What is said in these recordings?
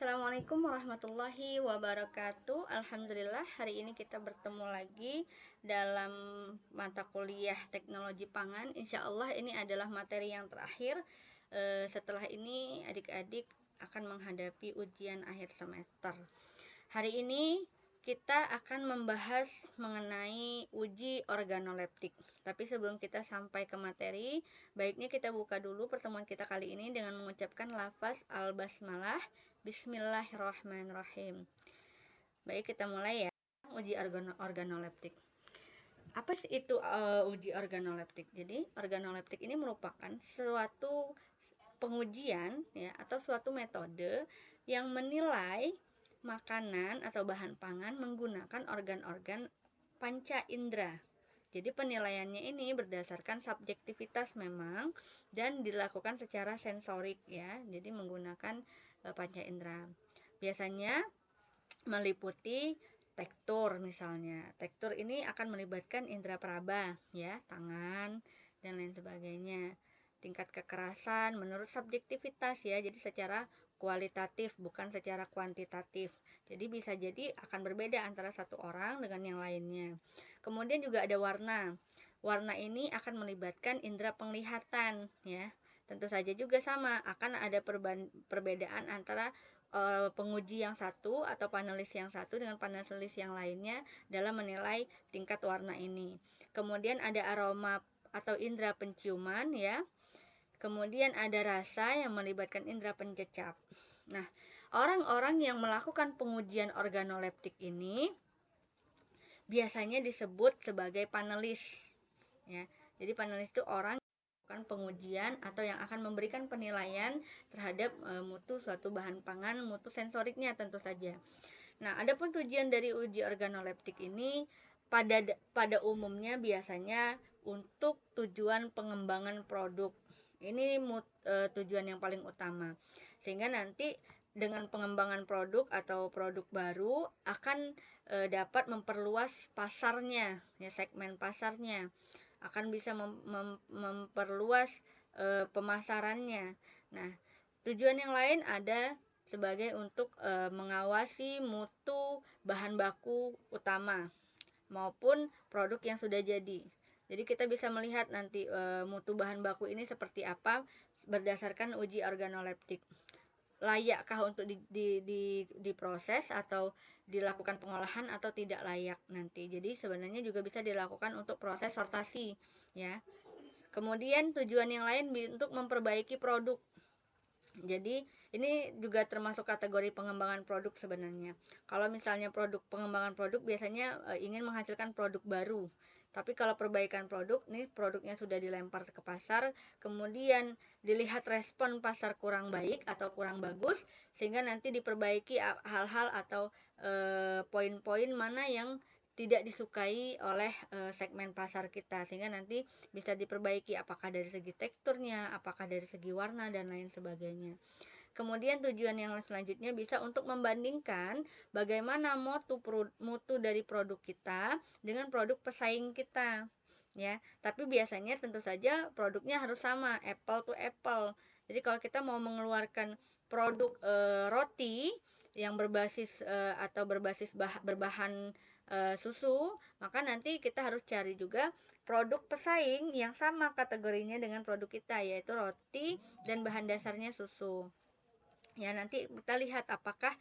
Assalamualaikum warahmatullahi wabarakatuh. Alhamdulillah hari ini kita bertemu lagi dalam mata kuliah teknologi pangan. Insya Allah ini adalah materi yang terakhir. Setelah ini adik-adik akan menghadapi ujian akhir semester. Hari ini kita akan membahas mengenai uji organoleptik. Tapi sebelum kita sampai ke materi, baiknya kita buka dulu pertemuan kita kali ini dengan mengucapkan lafaz al-basmalah. Bismillahirrahmanirrahim. Baik, kita mulai ya. Uji organoleptik. Apa sih itu uji organoleptik? Jadi, organoleptik ini merupakan suatu pengujian ya atau suatu metode yang menilai makanan atau bahan pangan menggunakan organ-organ panca indera. Jadi penilaiannya ini berdasarkan subjektivitas memang dan dilakukan secara sensorik ya. Jadi menggunakan panca indera. Biasanya meliputi tekstur misalnya. Tekstur ini akan melibatkan indera peraba ya, tangan dan lain sebagainya. Tingkat kekerasan menurut subjektivitas ya, jadi secara kualitatif bukan secara kuantitatif. Jadi bisa jadi akan berbeda antara satu orang dengan yang lainnya. Kemudian juga ada warna. Warna ini akan melibatkan indera penglihatan ya. Tentu saja juga sama, akan ada perbedaan antara penguji yang satu atau panelis yang satu dengan panelis yang lainnya dalam menilai tingkat warna ini. Kemudian ada aroma atau indera penciuman ya. Kemudian ada rasa yang melibatkan indera pencecap. Nah, orang-orang yang melakukan pengujian organoleptik ini biasanya disebut sebagai panelis. Ya, jadi panelis itu orang yang melakukan pengujian atau yang akan memberikan penilaian terhadap mutu suatu bahan pangan, mutu sensoriknya tentu saja. Nah, adapun tujuan dari uji organoleptik ini pada umumnya biasanya untuk tujuan pengembangan produk. Ini tujuan yang paling utama. Sehingga nanti dengan pengembangan produk atau produk baru akan dapat memperluas pasarnya, ya, segmen pasarnya. Akan bisa memperluas pemasarannya. Nah, tujuan yang lain ada sebagai untuk mengawasi mutu bahan baku utama maupun produk yang sudah jadi. Jadi kita bisa melihat nanti mutu bahan baku ini seperti apa berdasarkan uji organoleptik. Layakkah untuk diproses atau dilakukan pengolahan atau tidak layak nanti. Jadi sebenarnya juga bisa dilakukan untuk proses sortasi ya. Kemudian tujuan yang lain untuk memperbaiki produk. Jadi ini juga termasuk kategori pengembangan produk sebenarnya. Kalau misalnya pengembangan produk biasanya ingin menghasilkan produk baru. Tapi kalau perbaikan produk, nih produknya sudah dilempar ke pasar, kemudian dilihat respon pasar kurang baik atau kurang bagus, sehingga nanti diperbaiki hal-hal atau poin-poin mana yang tidak disukai oleh segmen pasar kita, sehingga nanti bisa diperbaiki apakah dari segi teksturnya, apakah dari segi warna dan lain sebagainya. Kemudian tujuan yang selanjutnya bisa untuk membandingkan bagaimana mutu dari produk kita dengan produk pesaing kita ya. Tapi biasanya tentu saja produknya harus sama, apple to apple. Jadi kalau kita mau mengeluarkan produk roti yang berbasis atau berbahan susu, maka nanti kita harus cari juga produk pesaing yang sama kategorinya dengan produk kita, yaitu roti dan bahan dasarnya susu. Ya, nanti kita lihat apakah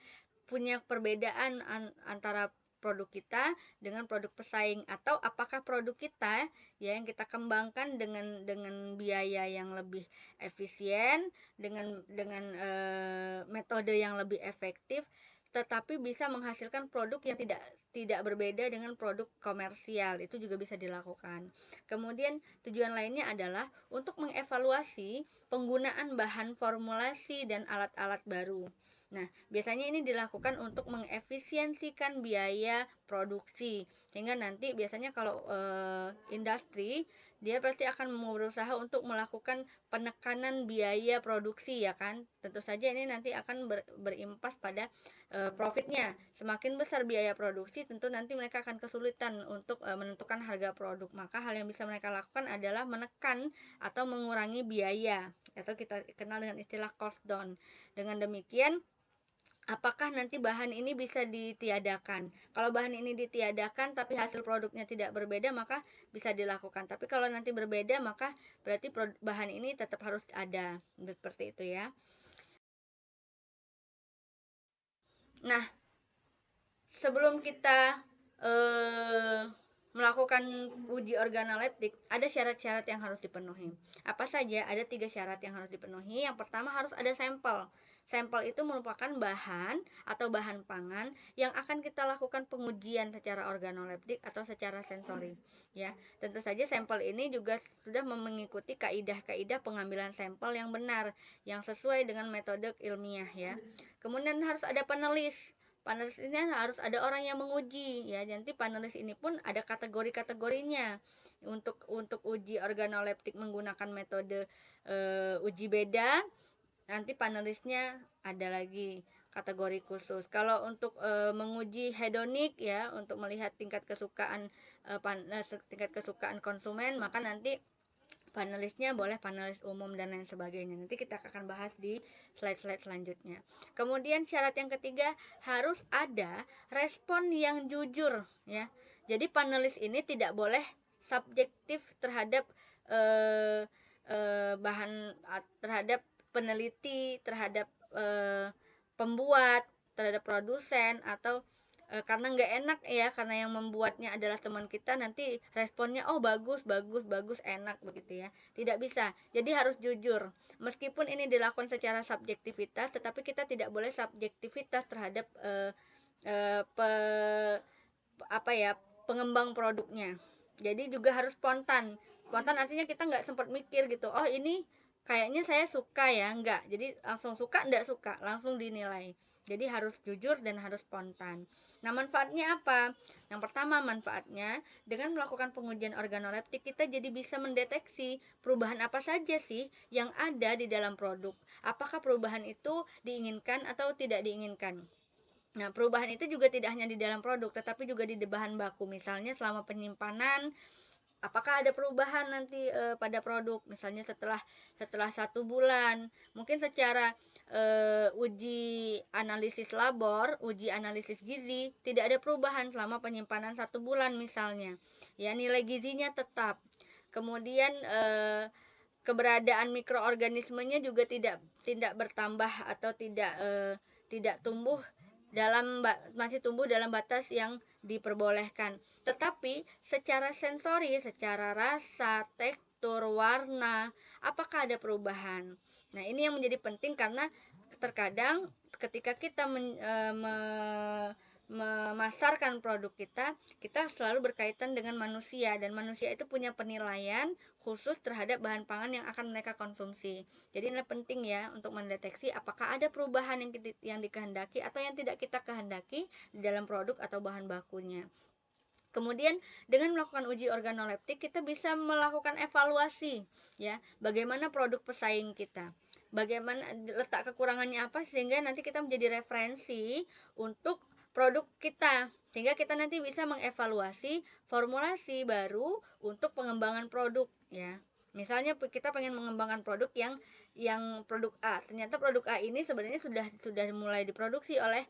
punya perbedaan antara produk kita dengan produk pesaing, atau apakah produk kita ya yang kita kembangkan dengan biaya yang lebih efisien, dengan metode yang lebih efektif, tetapi bisa menghasilkan produk yang tidak berbeda dengan produk komersial. Itu juga bisa dilakukan. Kemudian tujuan lainnya adalah untuk mengevaluasi penggunaan bahan formulasi dan alat-alat baru. Nah, biasanya ini dilakukan untuk mengefisiensikan biaya produksi, sehingga nanti biasanya kalau industri dia pasti akan berusaha untuk melakukan penekanan biaya produksi ya kan. Tentu saja ini nanti akan berimpas pada profitnya. Semakin besar biaya produksi, tentu nanti mereka akan kesulitan untuk menentukan harga produk. Maka hal yang bisa mereka lakukan adalah menekan atau mengurangi biaya, atau kita kenal dengan istilah cost down. Dengan demikian apakah nanti bahan ini bisa ditiadakan. Kalau bahan ini ditiadakan tapi hasil produknya tidak berbeda, maka bisa dilakukan. Tapi kalau nanti berbeda, maka berarti bahan ini tetap harus ada. Seperti itu ya. Nah, sebelum kita melakukan uji organoleptik, ada syarat-syarat yang harus dipenuhi. Apa saja? Ada 3 syarat yang harus dipenuhi. Yang pertama, harus ada sampel. Sampel itu merupakan bahan atau bahan pangan yang akan kita lakukan pengujian secara organoleptik atau secara sensori. Ya, tentu saja sampel ini juga sudah mengikuti kaidah-kaidah pengambilan sampel yang benar, yang sesuai dengan metode ilmiah ya. Kemudian harus ada panelis. Panelis ini harus ada orang yang menguji ya. Nanti panelis ini pun ada kategori-kategorinya. Untuk uji organoleptik menggunakan metode uji beda, nanti panelisnya ada lagi kategori khusus. Kalau untuk menguji hedonik ya, untuk melihat tingkat kesukaan tingkat kesukaan konsumen, maka nanti panelisnya boleh panelis umum dan lain sebagainya. Nanti kita akan bahas di slide-slide selanjutnya. Kemudian syarat yang ketiga, harus ada respon yang jujur ya. Jadi panelis ini tidak boleh subjektif terhadap bahan, terhadap peneliti, terhadap pembuat, terhadap produsen, atau karena nggak enak ya, karena yang membuatnya adalah teman kita, nanti responnya oh bagus enak begitu ya. Tidak bisa. Jadi harus jujur. Meskipun ini dilakukan secara subjektivitas, tetapi kita tidak boleh subjektivitas terhadap pengembang produknya. Jadi juga harus spontan. Spontan artinya kita nggak sempat mikir gitu, oh ini kayaknya saya suka ya, enggak. Jadi langsung suka enggak suka, langsung dinilai. Jadi harus jujur dan harus spontan. Nah, manfaatnya apa? Yang pertama, manfaatnya dengan melakukan pengujian organoleptik, kita jadi bisa mendeteksi perubahan apa saja sih yang ada di dalam produk. Apakah perubahan itu diinginkan atau tidak diinginkan? Nah, perubahan itu juga tidak hanya di dalam produk, tetapi juga di bahan baku. Misalnya selama penyimpanan, apakah ada perubahan nanti pada produk? Misalnya setelah 1 bulan, mungkin secara uji analisis labor, uji analisis gizi, tidak ada perubahan selama penyimpanan 1 bulan misalnya. Ya, nilai gizinya tetap. Kemudian keberadaan mikroorganismenya juga tidak bertambah atau tidak tumbuh masih tumbuh dalam batas yang diperbolehkan. Tetapi secara sensori, secara rasa, tekstur, warna, apakah ada perubahan? Nah, ini yang menjadi penting karena terkadang ketika kita memasarkan produk kita selalu berkaitan dengan manusia, dan manusia itu punya penilaian khusus terhadap bahan pangan yang akan mereka konsumsi. Jadi ini penting ya untuk mendeteksi apakah ada perubahan yang dikehendaki atau yang tidak kita kehendaki di dalam produk atau bahan bakunya. Kemudian dengan melakukan uji organoleptik, kita bisa melakukan evaluasi ya, bagaimana produk pesaing kita, bagaimana letak kekurangannya apa, sehingga nanti kita menjadi referensi untuk produk kita, sehingga kita nanti bisa mengevaluasi formulasi baru untuk pengembangan produk ya. Misalnya kita pengen mengembangkan produk yang produk A, ternyata produk A ini sebenarnya sudah mulai diproduksi oleh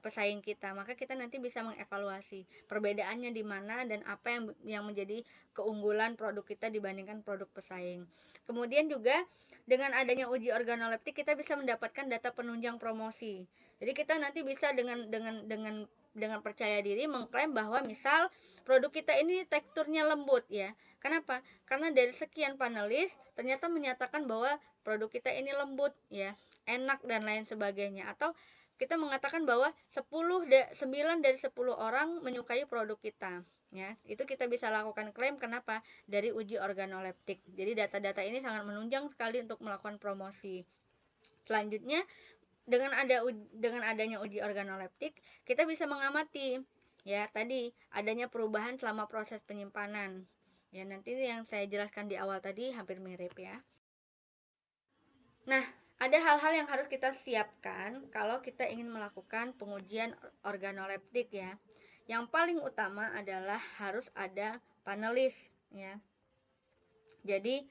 pesaing kita, maka kita nanti bisa mengevaluasi perbedaannya di mana dan apa yang menjadi keunggulan produk kita dibandingkan produk pesaing. Kemudian juga dengan adanya uji organoleptik, kita bisa mendapatkan data penunjang promosi. Jadi kita nanti bisa dengan percaya diri mengklaim bahwa misal produk kita ini teksturnya lembut ya. Kenapa? Karena dari sekian panelis ternyata menyatakan bahwa produk kita ini lembut ya, enak dan lain sebagainya. Atau kita mengatakan bahwa 9 dari 10 orang menyukai produk kita ya. Itu kita bisa lakukan klaim. Kenapa? Dari uji organoleptik. Jadi data-data ini sangat menunjang sekali untuk melakukan promosi. Selanjutnya, dengan adanya uji organoleptik, kita bisa mengamati ya tadi adanya perubahan selama proses penyimpanan. Ya, nanti yang saya jelaskan di awal tadi hampir mirip ya. Nah, ada hal-hal yang harus kita siapkan kalau kita ingin melakukan pengujian organoleptik ya. Yang paling utama adalah harus ada panelis ya. Jadi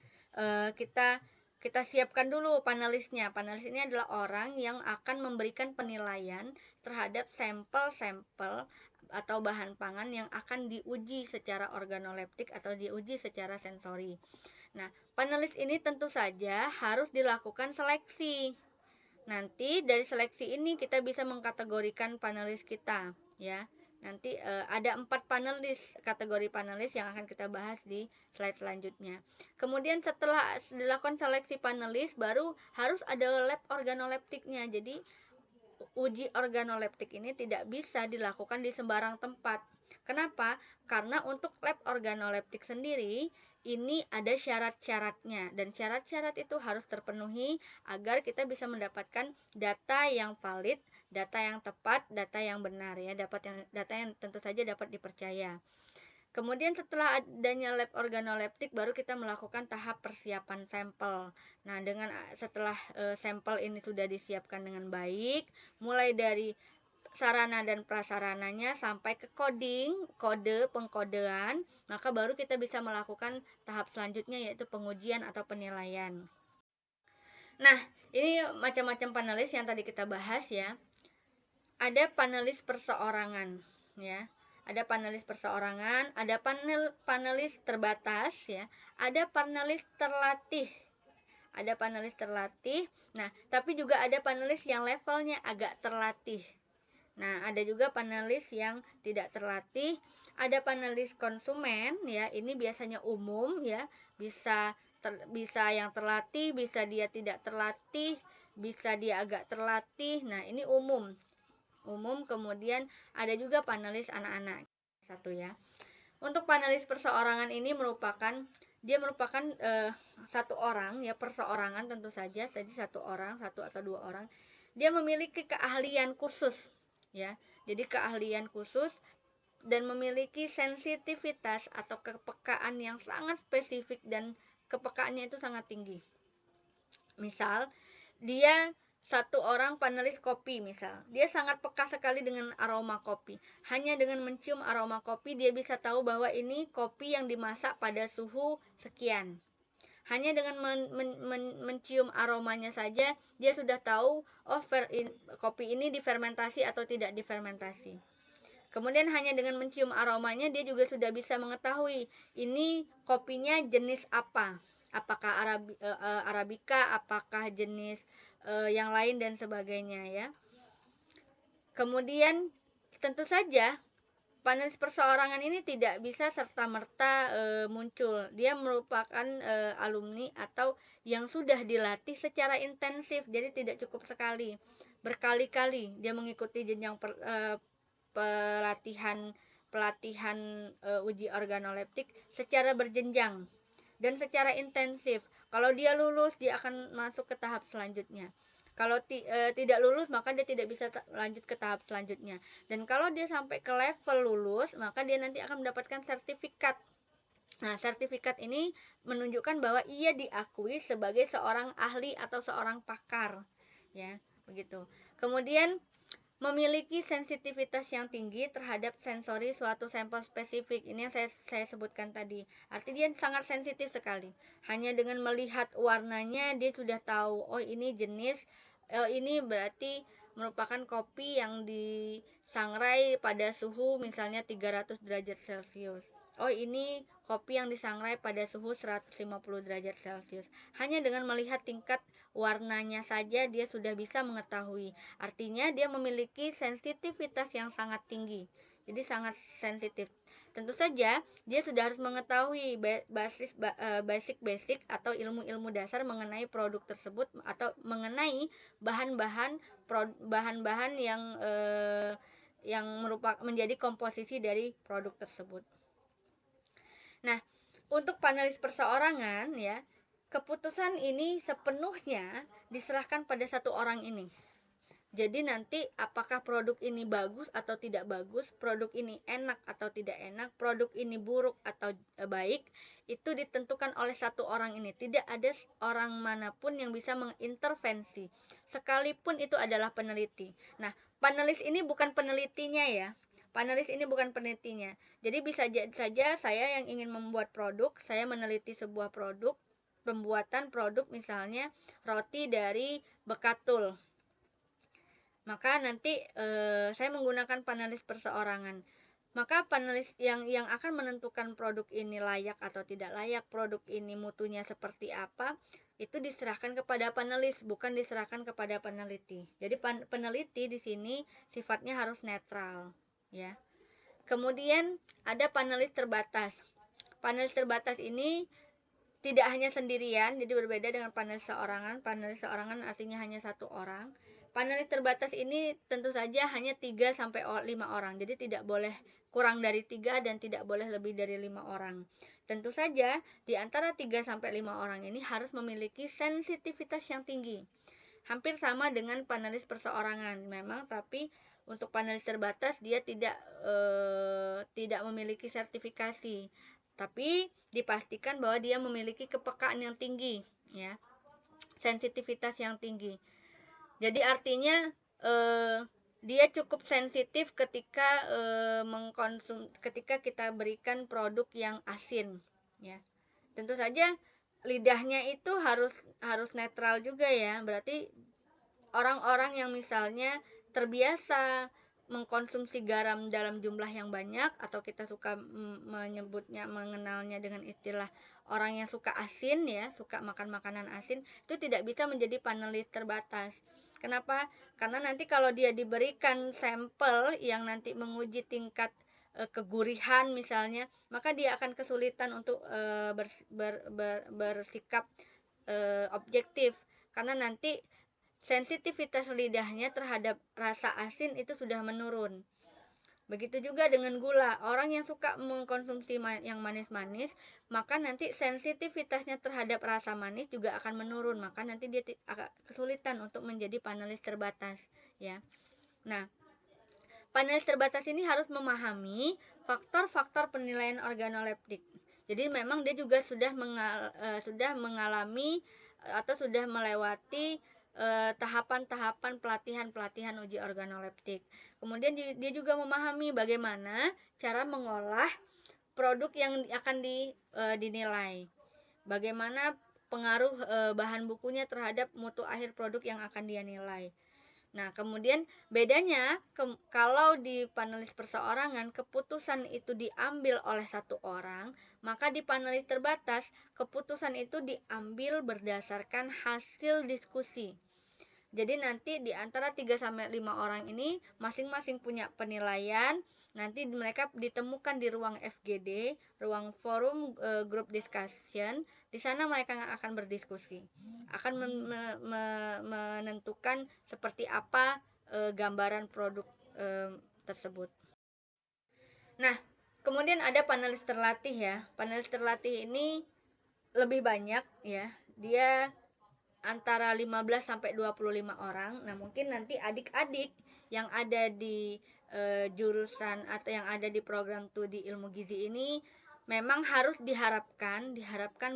kita kita siapkan dulu panelisnya. Panelis ini adalah orang yang akan memberikan penilaian terhadap sampel-sampel atau bahan pangan yang akan diuji secara organoleptik atau diuji secara sensori. Nah, panelis ini tentu saja harus dilakukan seleksi. Nanti dari seleksi ini kita bisa mengkategorikan panelis kita, ya. Nanti ada 4 panelis, kategori panelis yang akan kita bahas di slide selanjutnya. Kemudian setelah dilakukan seleksi panelis, baru harus ada lab organoleptiknya. Jadi uji organoleptik ini tidak bisa dilakukan di sembarang tempat. Kenapa? Karena untuk lab organoleptik sendiri ini ada syarat-syaratnya, dan syarat-syarat itu harus terpenuhi agar kita bisa mendapatkan data yang valid, data yang tepat, data yang benar, ya, data yang tentu saja dapat dipercaya. Kemudian setelah adanya lab organoleptik, baru kita melakukan tahap persiapan sampel. Nah, setelah sampel ini sudah disiapkan dengan baik, mulai dari sarana dan prasarananya sampai ke kode pengkodean, maka baru kita bisa melakukan tahap selanjutnya, yaitu pengujian atau penilaian. Nah, ini macam-macam panelis yang tadi kita bahas, ya. Ada panelis perseorangan, ya. Ada panelis perseorangan, ada panelis terbatas, ya. Ada panelis terlatih. Ada panelis terlatih. Nah, tapi juga ada panelis yang levelnya agak terlatih. Nah, ada juga panelis yang tidak terlatih, ada panelis konsumen, ya. Ini biasanya umum, ya. Bisa yang terlatih, bisa dia tidak terlatih, bisa dia agak terlatih. Nah, ini umum. Kemudian ada juga panelis anak-anak. Satu, ya. Untuk panelis perseorangan ini merupakan satu orang, ya, perseorangan tentu saja, jadi satu orang, satu atau dua orang. Dia memiliki keahlian khusus, ya. Jadi keahlian khusus dan memiliki sensitivitas atau kepekaan yang sangat spesifik, dan kepekaannya itu sangat tinggi. Misal, dia satu orang panelis kopi, misal. Dia sangat peka sekali dengan aroma kopi. Hanya dengan mencium aroma kopi, dia bisa tahu bahwa ini kopi yang dimasak pada suhu sekian. Hanya dengan mencium aromanya saja, dia sudah tahu, kopi ini difermentasi atau tidak difermentasi. Kemudian hanya dengan mencium aromanya, dia juga sudah bisa mengetahui ini kopinya jenis apa. Apakah Arabica, apakah jenis yang lain dan sebagainya, ya. Kemudian tentu saja panelis perseorangan ini tidak bisa serta-merta muncul. Dia merupakan alumni atau yang sudah dilatih secara intensif, jadi tidak cukup sekali. Berkali-kali dia mengikuti jenjang pelatihan uji organoleptik secara berjenjang dan secara intensif. Kalau dia lulus, dia akan masuk ke tahap selanjutnya. Kalau tidak lulus, maka dia tidak bisa lanjut ke tahap selanjutnya. Dan kalau dia sampai ke level lulus, maka dia nanti akan mendapatkan sertifikat. Nah, sertifikat ini menunjukkan bahwa ia diakui sebagai seorang ahli atau seorang pakar, ya, begitu. Kemudian memiliki sensitivitas yang tinggi terhadap sensori suatu sampel spesifik. Ini yang saya sebutkan tadi. Artinya dia sangat sensitif sekali. Hanya dengan melihat warnanya dia sudah tahu, oh ini jenis, ini berarti merupakan kopi yang disangrai pada suhu misalnya 300 derajat Celcius. Oh, ini kopi yang disangrai pada suhu 150 derajat Celcius. Hanya dengan melihat tingkat warnanya saja dia sudah bisa mengetahui. Artinya dia memiliki sensitivitas yang sangat tinggi. Jadi sangat sensitif. Tentu saja dia sudah harus mengetahui basic atau ilmu-ilmu dasar mengenai produk tersebut atau mengenai bahan-bahan yang merupakan menjadi komposisi dari produk tersebut. Nah, untuk panelis perseorangan, ya, keputusan ini sepenuhnya diserahkan pada satu orang ini. Jadi nanti apakah produk ini bagus atau tidak bagus, produk ini enak atau tidak enak, produk ini buruk atau baik, itu ditentukan oleh satu orang ini. Tidak ada orang manapun yang bisa mengintervensi, sekalipun itu adalah peneliti. Nah, panelis ini bukan penelitinya, ya. Panelis ini bukan penelitinya. Jadi bisa saja saya yang ingin membuat produk, saya meneliti sebuah produk, pembuatan produk misalnya roti dari bekatul. Maka nanti saya menggunakan panelis perseorangan. Maka panelis yang akan menentukan produk ini layak atau tidak layak, produk ini mutunya seperti apa, itu diserahkan kepada panelis, bukan diserahkan kepada peneliti. Jadi peneliti di sini sifatnya harus netral, ya. Kemudian ada panelis terbatas. Panelis terbatas ini tidak hanya sendirian, jadi berbeda dengan panelis seorangan. Panelis seorangan artinya hanya satu orang. Panelis terbatas ini tentu saja hanya 3 sampai 5 orang. Jadi tidak boleh kurang dari 3 dan tidak boleh lebih dari 5 orang. Tentu saja di antara 3 sampai 5 orang ini harus memiliki sensitivitas yang tinggi. Hampir sama dengan panelis perseorangan memang, tapi untuk panelis terbatas dia tidak memiliki sertifikasi. Tapi dipastikan bahwa dia memiliki kepekaan yang tinggi, ya. Sensitivitas yang tinggi. Jadi artinya dia cukup sensitif ketika ketika kita berikan produk yang asin, ya. Tentu saja lidahnya itu harus netral juga, ya. Berarti orang-orang yang misalnya terbiasa mengkonsumsi garam dalam jumlah yang banyak, atau kita suka mengenalnya dengan istilah orang yang suka asin, ya, suka makan makanan asin, itu tidak bisa menjadi panelis terbatas. Kenapa? Karena nanti kalau dia diberikan sampel yang nanti menguji tingkat kegurihan misalnya, maka dia akan kesulitan untuk bersikap objektif, karena nanti sensitivitas lidahnya terhadap rasa asin itu sudah menurun. Begitu juga dengan gula. Orang yang suka mengkonsumsi yang manis-manis, maka nanti sensitivitasnya terhadap rasa manis juga akan menurun. Maka nanti dia akan kesulitan untuk menjadi panelis terbatas, ya. Nah, panelis terbatas ini harus memahami faktor-faktor penilaian organoleptik. Jadi memang dia juga sudah mengalami atau sudah melewati tahapan-tahapan pelatihan uji organoleptik. Kemudian dia juga memahami bagaimana cara mengolah produk yang akan dinilai. Bagaimana pengaruh bahan bukunya terhadap mutu akhir produk yang akan dia nilai. Nah, kemudian bedanya kalau di panelis perseorangan keputusan itu diambil oleh satu orang, maka di panelis terbatas keputusan itu diambil berdasarkan hasil diskusi. Jadi nanti di antara 3 sampai 5 orang ini masing-masing punya penilaian. Nanti mereka ditemukan di ruang FGD, ruang forum group discussion. Di sana mereka akan berdiskusi, akan menentukan seperti apa gambaran produk tersebut. Nah, kemudian ada panelis terlatih, ya. Panelis terlatih ini lebih banyak, ya. Dia antara 15 sampai 25 orang. Nah, mungkin nanti adik-adik yang ada di jurusan atau yang ada di program studi ilmu gizi ini memang harus diharapkan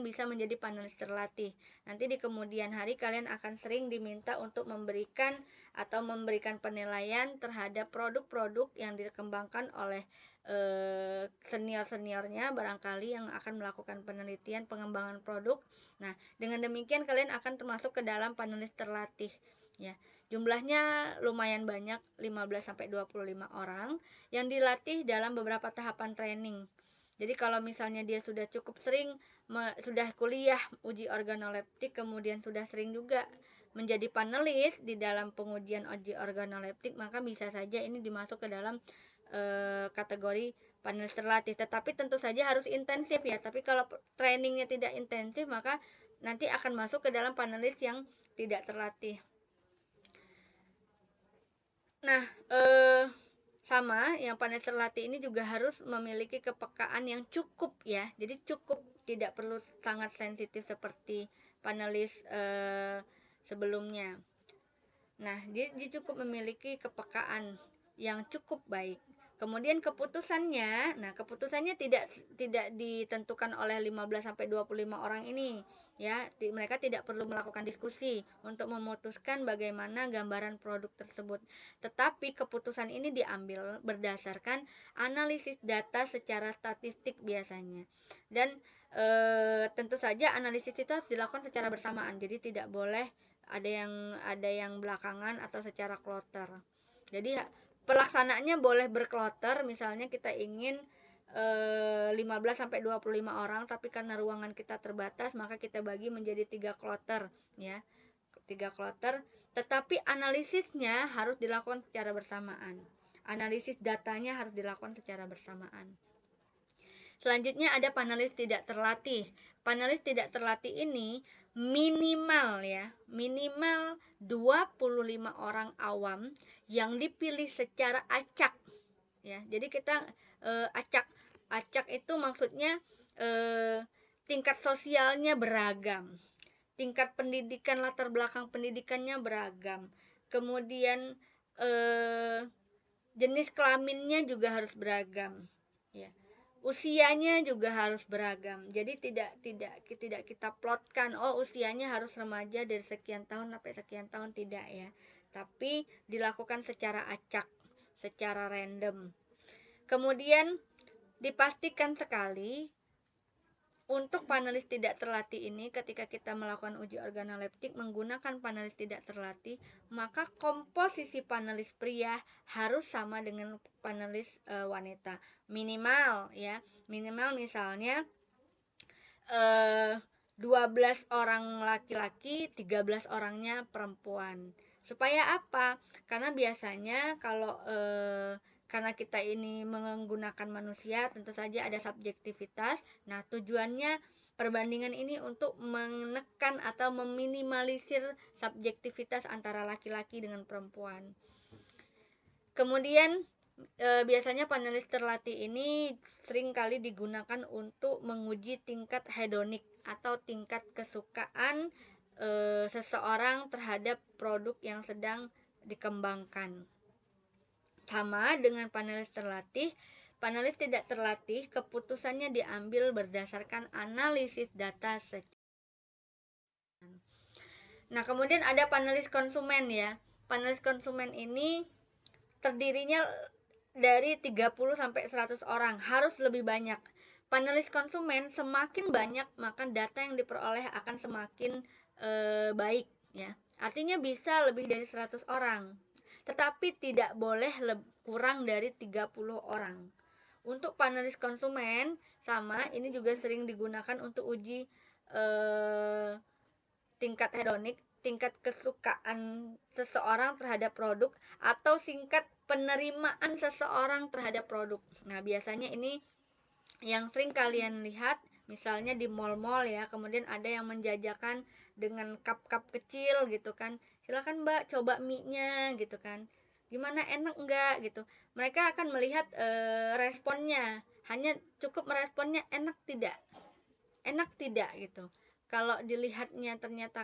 bisa menjadi panelis terlatih. Nanti di kemudian hari kalian akan sering diminta untuk memberikan penilaian terhadap produk-produk yang dikembangkan oleh senior-seniornya barangkali yang akan melakukan penelitian pengembangan produk. Nah, dengan demikian kalian akan termasuk ke dalam panelis terlatih, ya. Jumlahnya lumayan banyak, 15 sampai 25 orang yang dilatih dalam beberapa tahapan training. Jadi kalau misalnya dia sudah cukup sering sudah kuliah uji organoleptik, kemudian sudah sering juga menjadi panelis di dalam pengujian uji organoleptik, maka bisa saja ini dimasuk ke dalam kategori panelis terlatih. Tetapi tentu saja harus intensif, ya. Tapi kalau trainingnya tidak intensif, maka nanti akan masuk ke dalam panelis yang tidak terlatih. Nah, sama yang panelis terlatih ini juga harus memiliki kepekaan yang cukup, ya. Jadi cukup, tidak perlu sangat sensitif seperti panelis sebelumnya. Nah, dia cukup memiliki kepekaan yang cukup baik. Kemudian keputusannya tidak ditentukan oleh 15 sampai 25 orang ini, ya. Mereka tidak perlu melakukan diskusi untuk memutuskan bagaimana gambaran produk tersebut. Tetapi keputusan ini diambil berdasarkan analisis data secara statistik biasanya. Dan tentu saja analisis itu harus dilakukan secara bersamaan. Jadi tidak boleh ada yang belakangan atau secara kloter. Jadi pelaksanaannya boleh berkloter, misalnya kita ingin 15 sampai 25 orang, tapi karena ruangan kita terbatas, maka kita bagi menjadi 3 kloter ya. 3 kloter, tetapi analisisnya harus dilakukan secara bersamaan. Analisis datanya harus dilakukan secara bersamaan. Selanjutnya ada panelis tidak terlatih. Panelis tidak terlatih ini minimal 25 orang awam yang dipilih secara acak ya. Jadi kita acak itu maksudnya tingkat sosialnya beragam, tingkat pendidikan, latar belakang pendidikannya beragam, kemudian jenis kelaminnya juga harus beragam ya, usianya juga harus beragam. Jadi tidak kita plotkan usianya harus remaja dari sekian tahun sampai sekian tahun, tidak ya, tapi dilakukan secara acak, secara random. Kemudian dipastikan sekali untuk panelis tidak terlatih ini, ketika kita melakukan uji organoleptik menggunakan panelis tidak terlatih, maka komposisi panelis pria harus sama dengan panelis wanita. Minimal ya, minimal misalnya 12 orang laki-laki, 13 orangnya perempuan. Supaya apa? Karena biasanya kalau karena kita ini menggunakan manusia, tentu saja ada subjektivitas. Nah, tujuannya perbandingan ini untuk menekan atau meminimalisir subjektivitas antara laki-laki dengan perempuan. Kemudian biasanya panelis terlatih ini sering kali digunakan untuk menguji tingkat hedonik atau tingkat kesukaan seseorang terhadap produk yang sedang dikembangkan. Sama dengan panelis terlatih, panelis tidak terlatih keputusannya diambil berdasarkan analisis data secara. Nah, kemudian ada panelis konsumen ya. Panelis konsumen ini terdirinya dari 30 sampai 100 orang, harus lebih banyak. Panelis konsumen semakin banyak, maka data yang diperoleh akan semakin baik ya. Artinya bisa lebih dari 100 orang. Tetapi tidak boleh kurang dari 30 orang. Untuk panelis konsumen sama, ini juga sering digunakan untuk uji tingkat hedonik, tingkat kesukaan seseorang terhadap produk, atau tingkat penerimaan seseorang terhadap produk. Nah, biasanya ini yang sering kalian lihat misalnya di mall-mall ya, kemudian ada yang menjajakan dengan cup-cup kecil gitu kan, silakan mbak coba mie-nya gitu kan, gimana, enak enggak gitu. Mereka akan melihat responnya, hanya cukup meresponnya enak tidak gitu. Kalau dilihatnya ternyata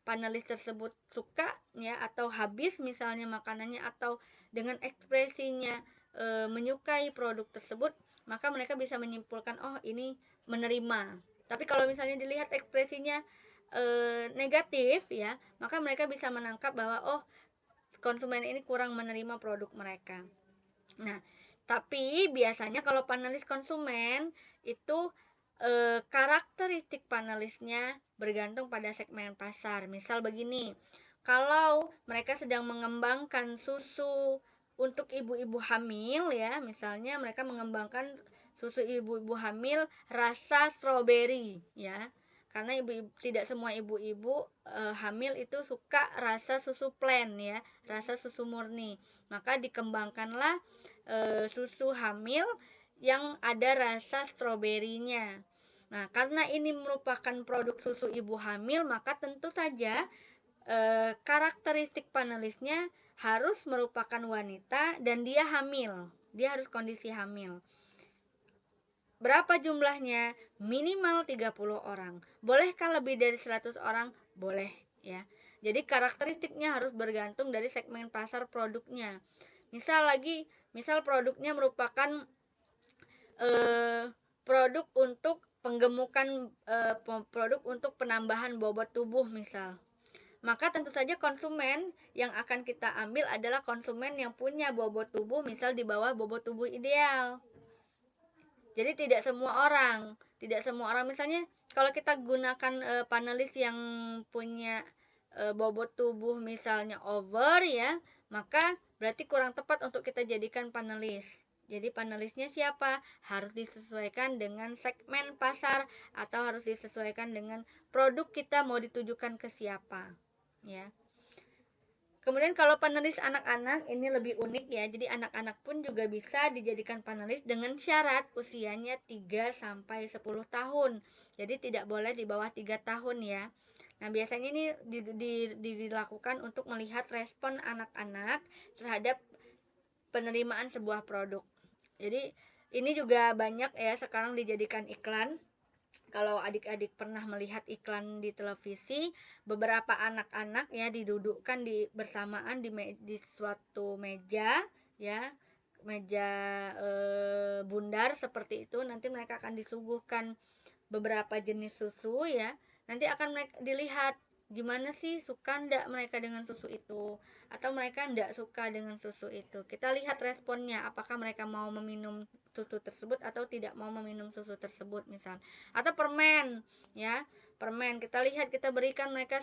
panelis tersebut suka ya, atau habis misalnya makanannya, atau dengan ekspresinya menyukai produk tersebut, maka mereka bisa menyimpulkan ini menerima. Tapi kalau misalnya dilihat ekspresinya negatif ya, maka mereka bisa menangkap bahwa konsumen ini kurang menerima produk mereka. Nah, tapi biasanya kalau panelis konsumen itu karakteristik panelisnya bergantung pada segmen pasar. Misal begini, kalau mereka sedang mengembangkan susu untuk ibu-ibu hamil ya, misalnya mereka mengembangkan susu ibu-ibu hamil rasa stroberi ya, karena tidak semua ibu-ibu hamil itu suka rasa susu plain ya, rasa susu murni. Maka dikembangkanlah susu hamil yang ada rasa stroberinya. Nah, karena ini merupakan produk susu ibu hamil, maka tentu saja karakteristik panelisnya harus merupakan wanita dan dia hamil. Dia harus kondisi hamil. Berapa jumlahnya? Minimal 30 orang. Bolehkah lebih dari 100 orang? Boleh ya. Jadi karakteristiknya harus bergantung dari segmen pasar produknya. Misal produknya merupakan produk untuk penggemukan, produk untuk penambahan bobot tubuh misal. Maka tentu saja konsumen yang akan kita ambil adalah konsumen yang punya bobot tubuh misal di bawah bobot tubuh ideal. Jadi tidak semua orang misalnya kalau kita gunakan panelis yang punya bobot tubuh misalnya over ya, maka berarti kurang tepat untuk kita jadikan panelis. Jadi panelisnya siapa? Harus disesuaikan dengan segmen pasar atau harus disesuaikan dengan produk kita mau ditujukan ke siapa, ya. Kemudian kalau panelis anak-anak ini lebih unik ya. Jadi anak-anak pun juga bisa dijadikan panelis dengan syarat usianya 3 sampai 10 tahun. Jadi tidak boleh di bawah 3 tahun ya. Nah, biasanya ini dilakukan untuk melihat respon anak-anak terhadap penerimaan sebuah produk. Jadi ini juga banyak ya sekarang dijadikan iklan. Kalau adik-adik pernah melihat iklan di televisi, beberapa anak-anak ya didudukkan bersamaan di suatu meja ya, meja bundar seperti itu. Nanti mereka akan disuguhkan beberapa jenis susu ya. Nanti akan dilihat gimana sih, suka ndak mereka dengan susu itu, atau mereka ndak suka dengan susu itu. Kita lihat responnya, apakah mereka mau meminum susu tersebut atau tidak mau meminum susu tersebut misal. Atau permen ya, permen kita lihat, kita berikan mereka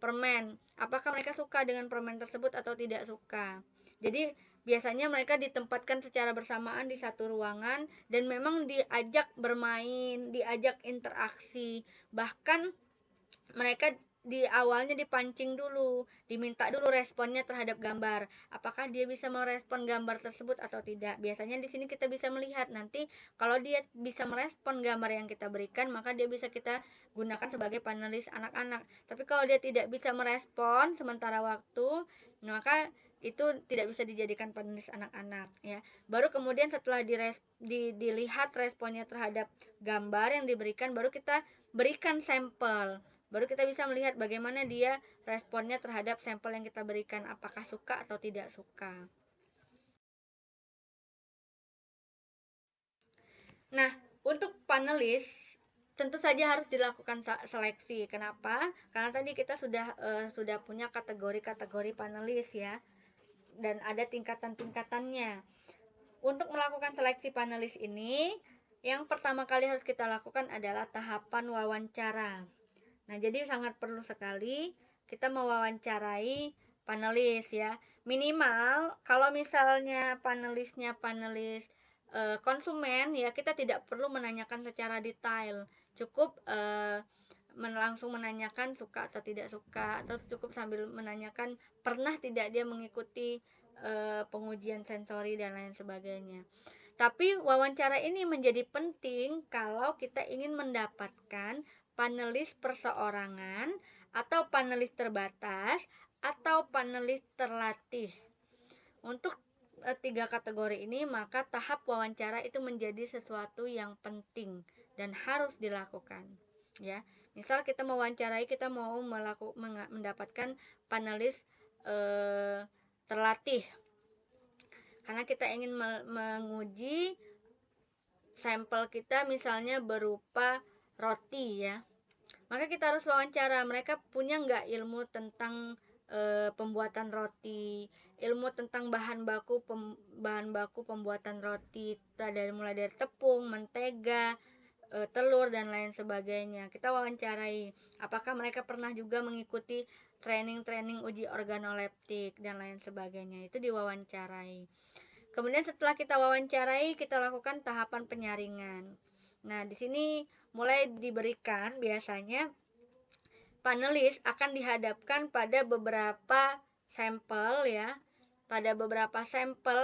permen, apakah mereka suka dengan permen tersebut atau tidak suka. Jadi biasanya mereka ditempatkan secara bersamaan di satu ruangan dan memang diajak bermain, diajak interaksi. Bahkan mereka di awalnya dipancing dulu, diminta dulu responnya terhadap gambar. Apakah dia bisa merespon gambar tersebut atau tidak? Biasanya di sini kita bisa melihat nanti kalau dia bisa merespon gambar yang kita berikan, maka dia bisa kita gunakan sebagai panelis anak-anak. Tapi kalau dia tidak bisa merespon sementara waktu, maka itu tidak bisa dijadikan panelis anak-anak ya. Baru kemudian setelah dilihat responnya terhadap gambar yang diberikan, baru kita berikan sampel. Baru kita bisa melihat bagaimana dia responnya terhadap sampel yang kita berikan, apakah suka atau tidak suka. Nah, untuk panelis tentu saja harus dilakukan seleksi. Kenapa? Karena tadi kita sudah punya kategori-kategori panelis ya, dan ada tingkatan-tingkatannya. Untuk melakukan seleksi panelis ini, yang pertama kali harus kita lakukan adalah tahapan wawancara. Nah, jadi sangat perlu sekali kita mewawancarai panelis ya. Minimal kalau misalnya panelisnya panelis konsumen ya, kita tidak perlu menanyakan secara detail. Cukup langsung menanyakan suka atau tidak suka, atau cukup sambil menanyakan pernah tidak dia mengikuti pengujian sensori dan lain sebagainya. Tapi wawancara ini menjadi penting kalau kita ingin mendapatkan panelis perseorangan atau panelis terbatas atau panelis terlatih. Untuk tiga kategori ini, maka tahap wawancara itu menjadi sesuatu yang penting dan harus dilakukan ya. Misal kita mewawancarai, kita mau mendapatkan panelis terlatih karena kita ingin menguji sampel kita misalnya berupa roti ya, maka kita harus wawancara mereka punya nggak ilmu tentang pembuatan roti, ilmu tentang bahan baku pembuatan roti, mulai dari tepung, mentega, telur dan lain sebagainya. Kita wawancarai apakah mereka pernah juga mengikuti training uji organoleptik dan lain sebagainya, itu diwawancarai. Kemudian setelah kita wawancarai, kita lakukan tahapan penyaringan. Nah, di sini mulai diberikan biasanya panelis akan dihadapkan pada beberapa sampel ya, pada beberapa sampel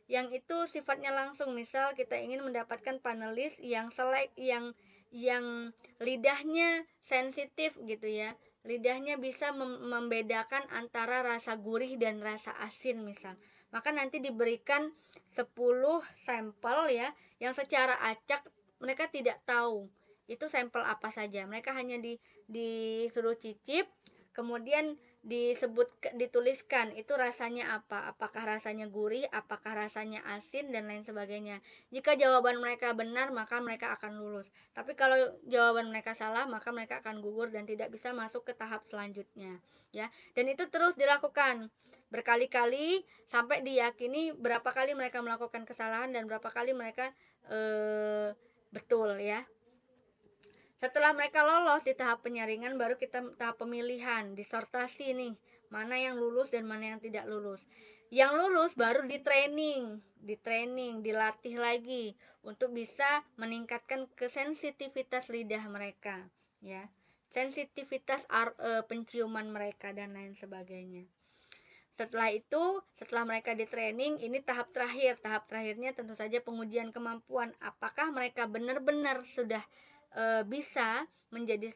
yang itu sifatnya langsung. Misal kita ingin mendapatkan panelis yang lidahnya sensitif gitu ya, lidahnya bisa membedakan antara rasa gurih dan rasa asin misal, maka nanti diberikan 10 sampel ya, yang secara acak mereka tidak tahu itu sampel apa saja. Mereka hanya disuruh cicip, kemudian dituliskan itu rasanya apa, apakah rasanya gurih, apakah rasanya asin dan lain sebagainya. Jika jawaban mereka benar, maka mereka akan lulus. Tapi kalau jawaban mereka salah, maka mereka akan gugur dan tidak bisa masuk ke tahap selanjutnya ya. Dan itu terus dilakukan berkali-kali sampai diyakini berapa kali mereka melakukan kesalahan dan berapa kali mereka betul ya. Setelah mereka lolos di tahap penyaringan, baru kita tahap pemilihan, disortasi nih, mana yang lulus dan mana yang tidak lulus. Yang lulus baru di training, dilatih lagi untuk bisa meningkatkan kesensitivitas lidah mereka, ya, sensitivitas penciuman mereka dan lain sebagainya. Setelah itu, setelah mereka di training, ini tahap terakhir. Tahap terakhirnya tentu saja pengujian kemampuan. Apakah mereka benar-benar sudah bisa menjadi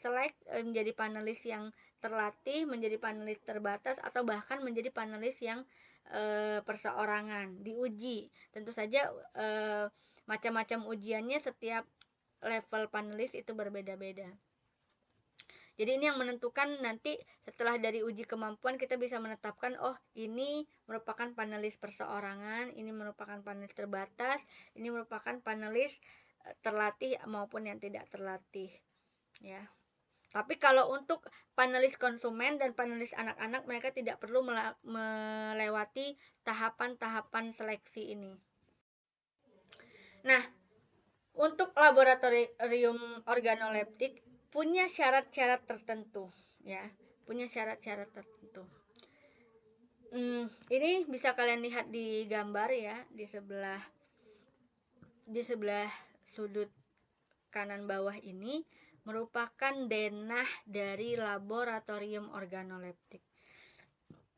menjadi panelis yang terlatih, menjadi panelis terbatas, atau bahkan menjadi panelis yang perseorangan, diuji. Tentu saja macam-macam ujiannya, setiap level panelis itu berbeda-beda. Jadi ini yang menentukan nanti setelah dari uji kemampuan kita bisa menetapkan, oh ini merupakan panelis perseorangan, ini merupakan panelis terbatas, ini merupakan panelis terlatih maupun yang tidak terlatih, ya. Tapi kalau untuk panelis konsumen dan panelis anak-anak, mereka tidak perlu melewati tahapan-tahapan seleksi ini. Nah, untuk laboratorium organoleptik punya syarat-syarat tertentu, ya, punya syarat-syarat tertentu. Ini bisa kalian lihat di gambar ya, di sebelah sudut kanan bawah ini merupakan denah dari laboratorium organoleptik.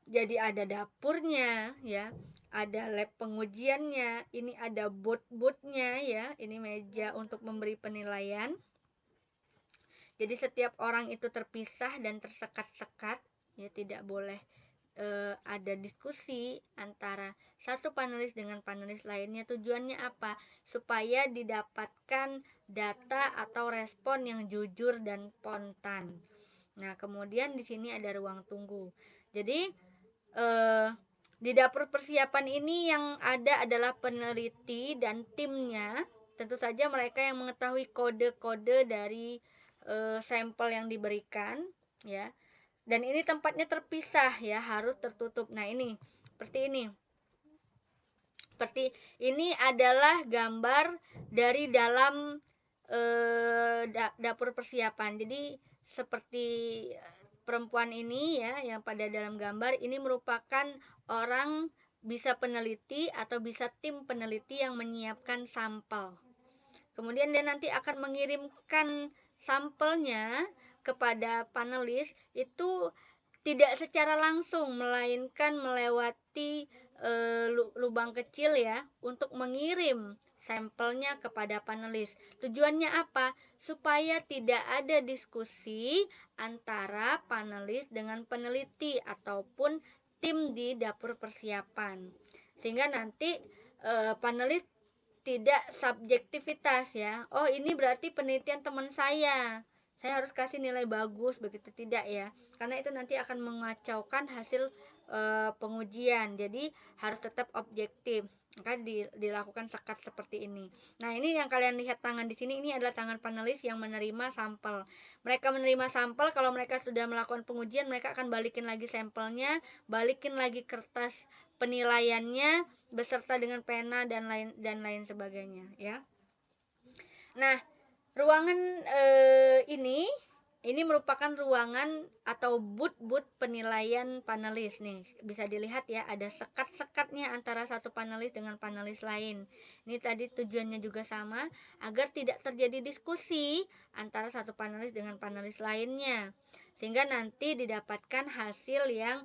Jadi ada dapurnya ya, ada lab pengujiannya, ini ada booth-nya ya, ini meja untuk memberi penilaian. Jadi setiap orang itu terpisah dan tersekat-sekat, ya, tidak boleh ada diskusi antara satu panelis dengan panelis lainnya. Tujuannya apa? Supaya didapatkan data atau respon yang jujur dan spontan. Nah, kemudian di sini ada ruang tunggu. Jadi di dapur persiapan ini yang ada adalah peneliti dan timnya. Tentu saja mereka yang mengetahui kode-kode dari sampel yang diberikan, ya. Dan ini tempatnya terpisah ya, harus tertutup. Nah, ini seperti ini. Seperti ini adalah gambar dari dalam dapur persiapan. Jadi seperti perempuan ini ya, yang pada dalam gambar ini merupakan orang, bisa peneliti atau bisa tim peneliti yang menyiapkan sampel. Kemudian dia nanti akan mengirimkan sampelnya kepada panelis itu tidak secara langsung, melainkan melewati lubang kecil ya, untuk mengirim sampelnya kepada panelis. Tujuannya apa? Supaya tidak ada diskusi antara panelis dengan peneliti ataupun tim di dapur persiapan, sehingga nanti panelis tidak subjektivitas ya. Oh, ini berarti penelitian teman saya harus kasih nilai bagus, begitu tidak ya, karena itu nanti akan mengacaukan hasil pengujian. Jadi harus tetap objektif, maka dilakukan sekat seperti ini. Nah, ini yang kalian lihat tangan di sini, ini adalah tangan panelis yang menerima sampel. Mereka menerima sampel, kalau mereka sudah melakukan pengujian, mereka akan balikin lagi sampelnya, balikin lagi kertas penilaiannya beserta dengan pena dan lain sebagainya ya. Nah, ruangan ini merupakan ruangan atau booth penilaian panelis nih. Bisa dilihat ya, ada sekat-sekatnya antara satu panelis dengan panelis lain. Ini tadi tujuannya juga sama, agar tidak terjadi diskusi antara satu panelis dengan panelis lainnya, sehingga nanti didapatkan hasil yang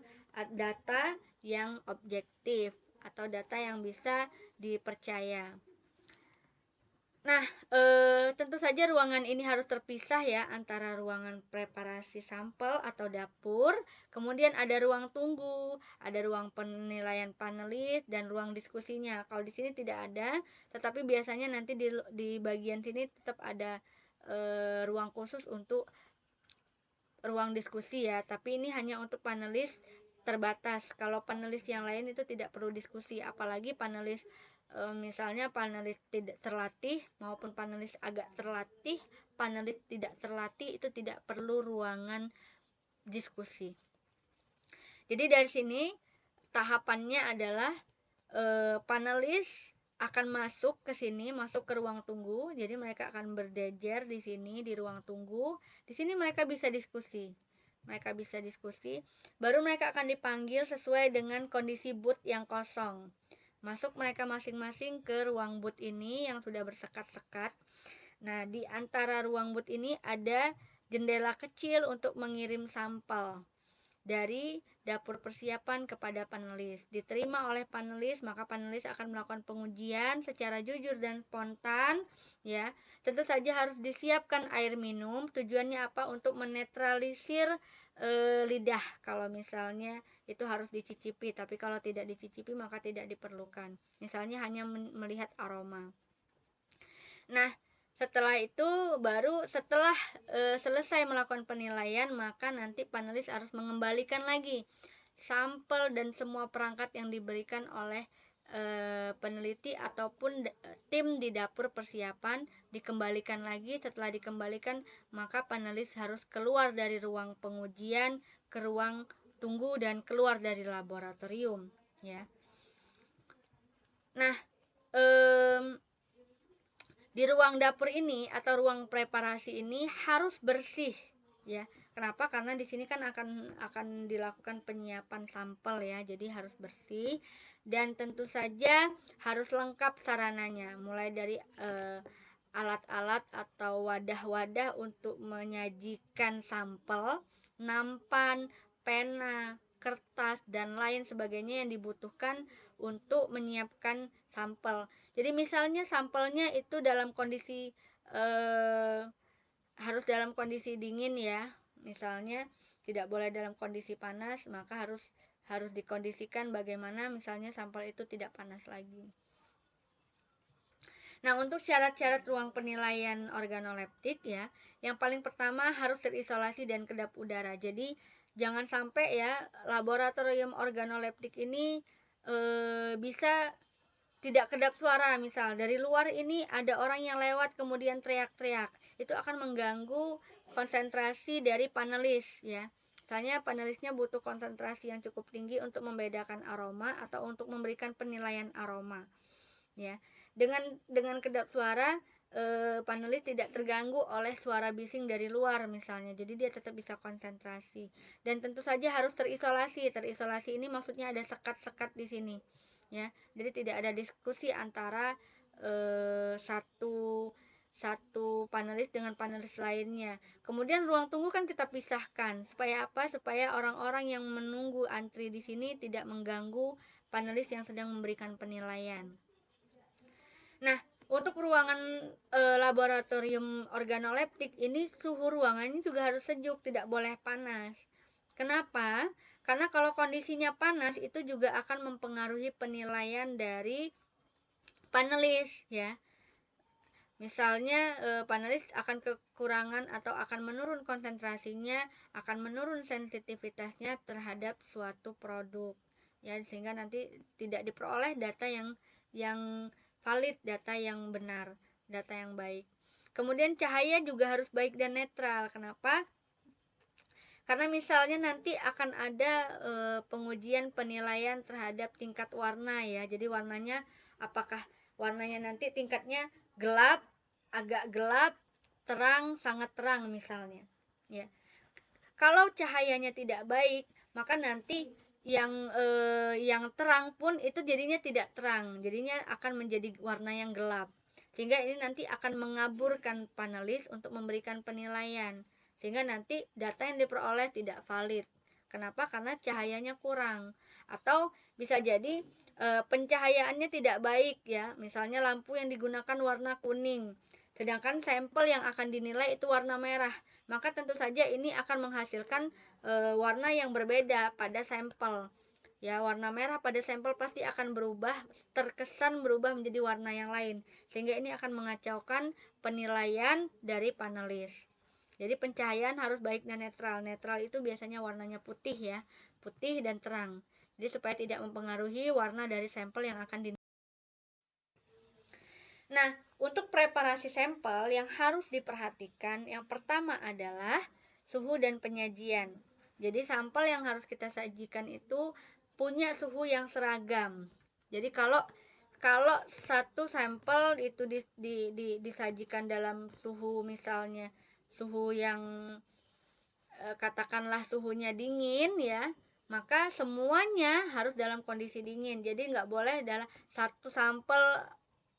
data yang objektif atau data yang bisa dipercaya. Nah, tentu saja ruangan ini harus terpisah ya, antara ruangan preparasi sampel atau dapur, kemudian ada ruang tunggu, ada ruang penilaian panelis, dan ruang diskusinya. Kalau di sini tidak ada, tetapi biasanya nanti di bagian sini tetap ada ruang khusus untuk ruang diskusi ya, tapi ini hanya untuk panelis terbatas. Kalau panelis yang lain itu tidak perlu diskusi, apalagi panelis misalnya panelis tidak terlatih maupun panelis agak terlatih, panelis tidak terlatih itu tidak perlu ruangan diskusi. Jadi dari sini tahapannya adalah panelis akan masuk ke sini, masuk ke ruang tunggu. Jadi mereka akan berjejer di sini di ruang tunggu. Di sini mereka bisa diskusi. Baru mereka akan dipanggil sesuai dengan kondisi booth yang kosong. Masuk mereka masing-masing ke ruang booth ini yang sudah bersekat-sekat. Nah, di antara ruang booth ini ada jendela kecil untuk mengirim sampel dari dapur persiapan kepada panelis. Diterima oleh panelis, maka panelis akan melakukan pengujian secara jujur dan spontan, ya. Tentu saja harus disiapkan air minum. Tujuannya apa? Untuk menetralisir lidah. Kalau misalnya itu harus dicicipi, tapi kalau tidak dicicipi maka tidak diperlukan. Misalnya hanya melihat aroma. Nah, setelah itu baru setelah selesai melakukan penilaian, maka nanti panelis harus mengembalikan lagi sampel dan semua perangkat yang diberikan oleh peneliti ataupun tim di dapur persiapan dikembalikan lagi. Setelah dikembalikan, maka panelis harus keluar dari ruang pengujian ke ruang tunggu dan keluar dari laboratorium, ya. Nah, di ruang dapur ini atau ruang preparasi ini harus bersih, ya. Kenapa? Karena di sini kan akan dilakukan penyiapan sampel, ya. Jadi harus bersih dan tentu saja harus lengkap sarananya, mulai dari alat-alat atau wadah-wadah untuk menyajikan sampel, nampan, pena, kertas dan lain sebagainya yang dibutuhkan untuk menyiapkan sampel. Jadi misalnya sampelnya itu dalam kondisi harus dalam kondisi dingin, ya. Misalnya tidak boleh dalam kondisi panas, maka harus dikondisikan bagaimana misalnya sampel itu tidak panas lagi. Nah, untuk syarat-syarat ruang penilaian organoleptik, ya, yang paling pertama harus terisolasi dan kedap udara. Jadi jangan sampai, ya, laboratorium organoleptik ini bisa tidak kedap suara. Misal dari luar ini ada orang yang lewat kemudian teriak-teriak, itu akan mengganggu konsentrasi dari panelis, ya. Misalnya panelisnya butuh konsentrasi yang cukup tinggi untuk membedakan aroma atau untuk memberikan penilaian aroma, ya. Dengan kedap suara panelis tidak terganggu oleh suara bising dari luar misalnya, jadi dia tetap bisa konsentrasi. Dan tentu saja harus terisolasi. Terisolasi ini maksudnya ada sekat-sekat di sini, ya. Jadi tidak ada diskusi antara satu panelis dengan panelis lainnya. Kemudian ruang tunggu kan kita pisahkan. Supaya apa? Supaya orang-orang yang menunggu antri di sini tidak mengganggu panelis yang sedang memberikan penilaian. Nah, untuk ruangan laboratorium organoleptik ini suhu ruangannya juga harus sejuk, tidak boleh panas. Kenapa? Karena kalau kondisinya panas itu juga akan mempengaruhi penilaian dari panelis, ya. Misalnya panelis akan kekurangan atau akan menurun konsentrasinya, akan menurun sensitivitasnya terhadap suatu produk, ya, sehingga nanti tidak diperoleh data yang valid, data yang benar, data yang baik. Kemudian cahaya juga harus baik dan netral. Kenapa? Karena misalnya nanti akan ada pengujian penilaian terhadap tingkat warna, ya. Jadi warnanya apakah warnanya nanti tingkatnya gelap, agak gelap, terang, sangat terang misalnya, ya. Kalau cahayanya tidak baik, maka nanti yang terang pun itu jadinya tidak terang, jadinya akan menjadi warna yang gelap. Sehingga ini nanti akan mengaburkan panelis untuk memberikan penilaian, sehingga nanti data yang diperoleh tidak valid. Kenapa? Karena cahayanya kurang. Atau bisa jadi pencahayaannya tidak baik, ya. Misalnya lampu yang digunakan warna kuning, sedangkan sampel yang akan dinilai itu warna merah. Maka tentu saja ini akan menghasilkan warna yang berbeda pada sampel. Ya, warna merah pada sampel pasti akan berubah, terkesan berubah menjadi warna yang lain. Sehingga ini akan mengacaukan penilaian dari panelis. Jadi pencahayaan harus baik dan netral. Netral itu biasanya warnanya putih, ya. Putih dan terang. Jadi supaya tidak mempengaruhi warna dari sampel yang akan dinilai. Nah, untuk preparasi sampel yang harus diperhatikan, yang pertama adalah suhu dan penyajian. Jadi sampel yang harus kita sajikan itu punya suhu yang seragam. Jadi kalau satu sampel itu disajikan dalam suhu, misalnya suhu yang katakanlah suhunya dingin ya, maka semuanya harus dalam kondisi dingin. Jadi nggak boleh dalam satu sampel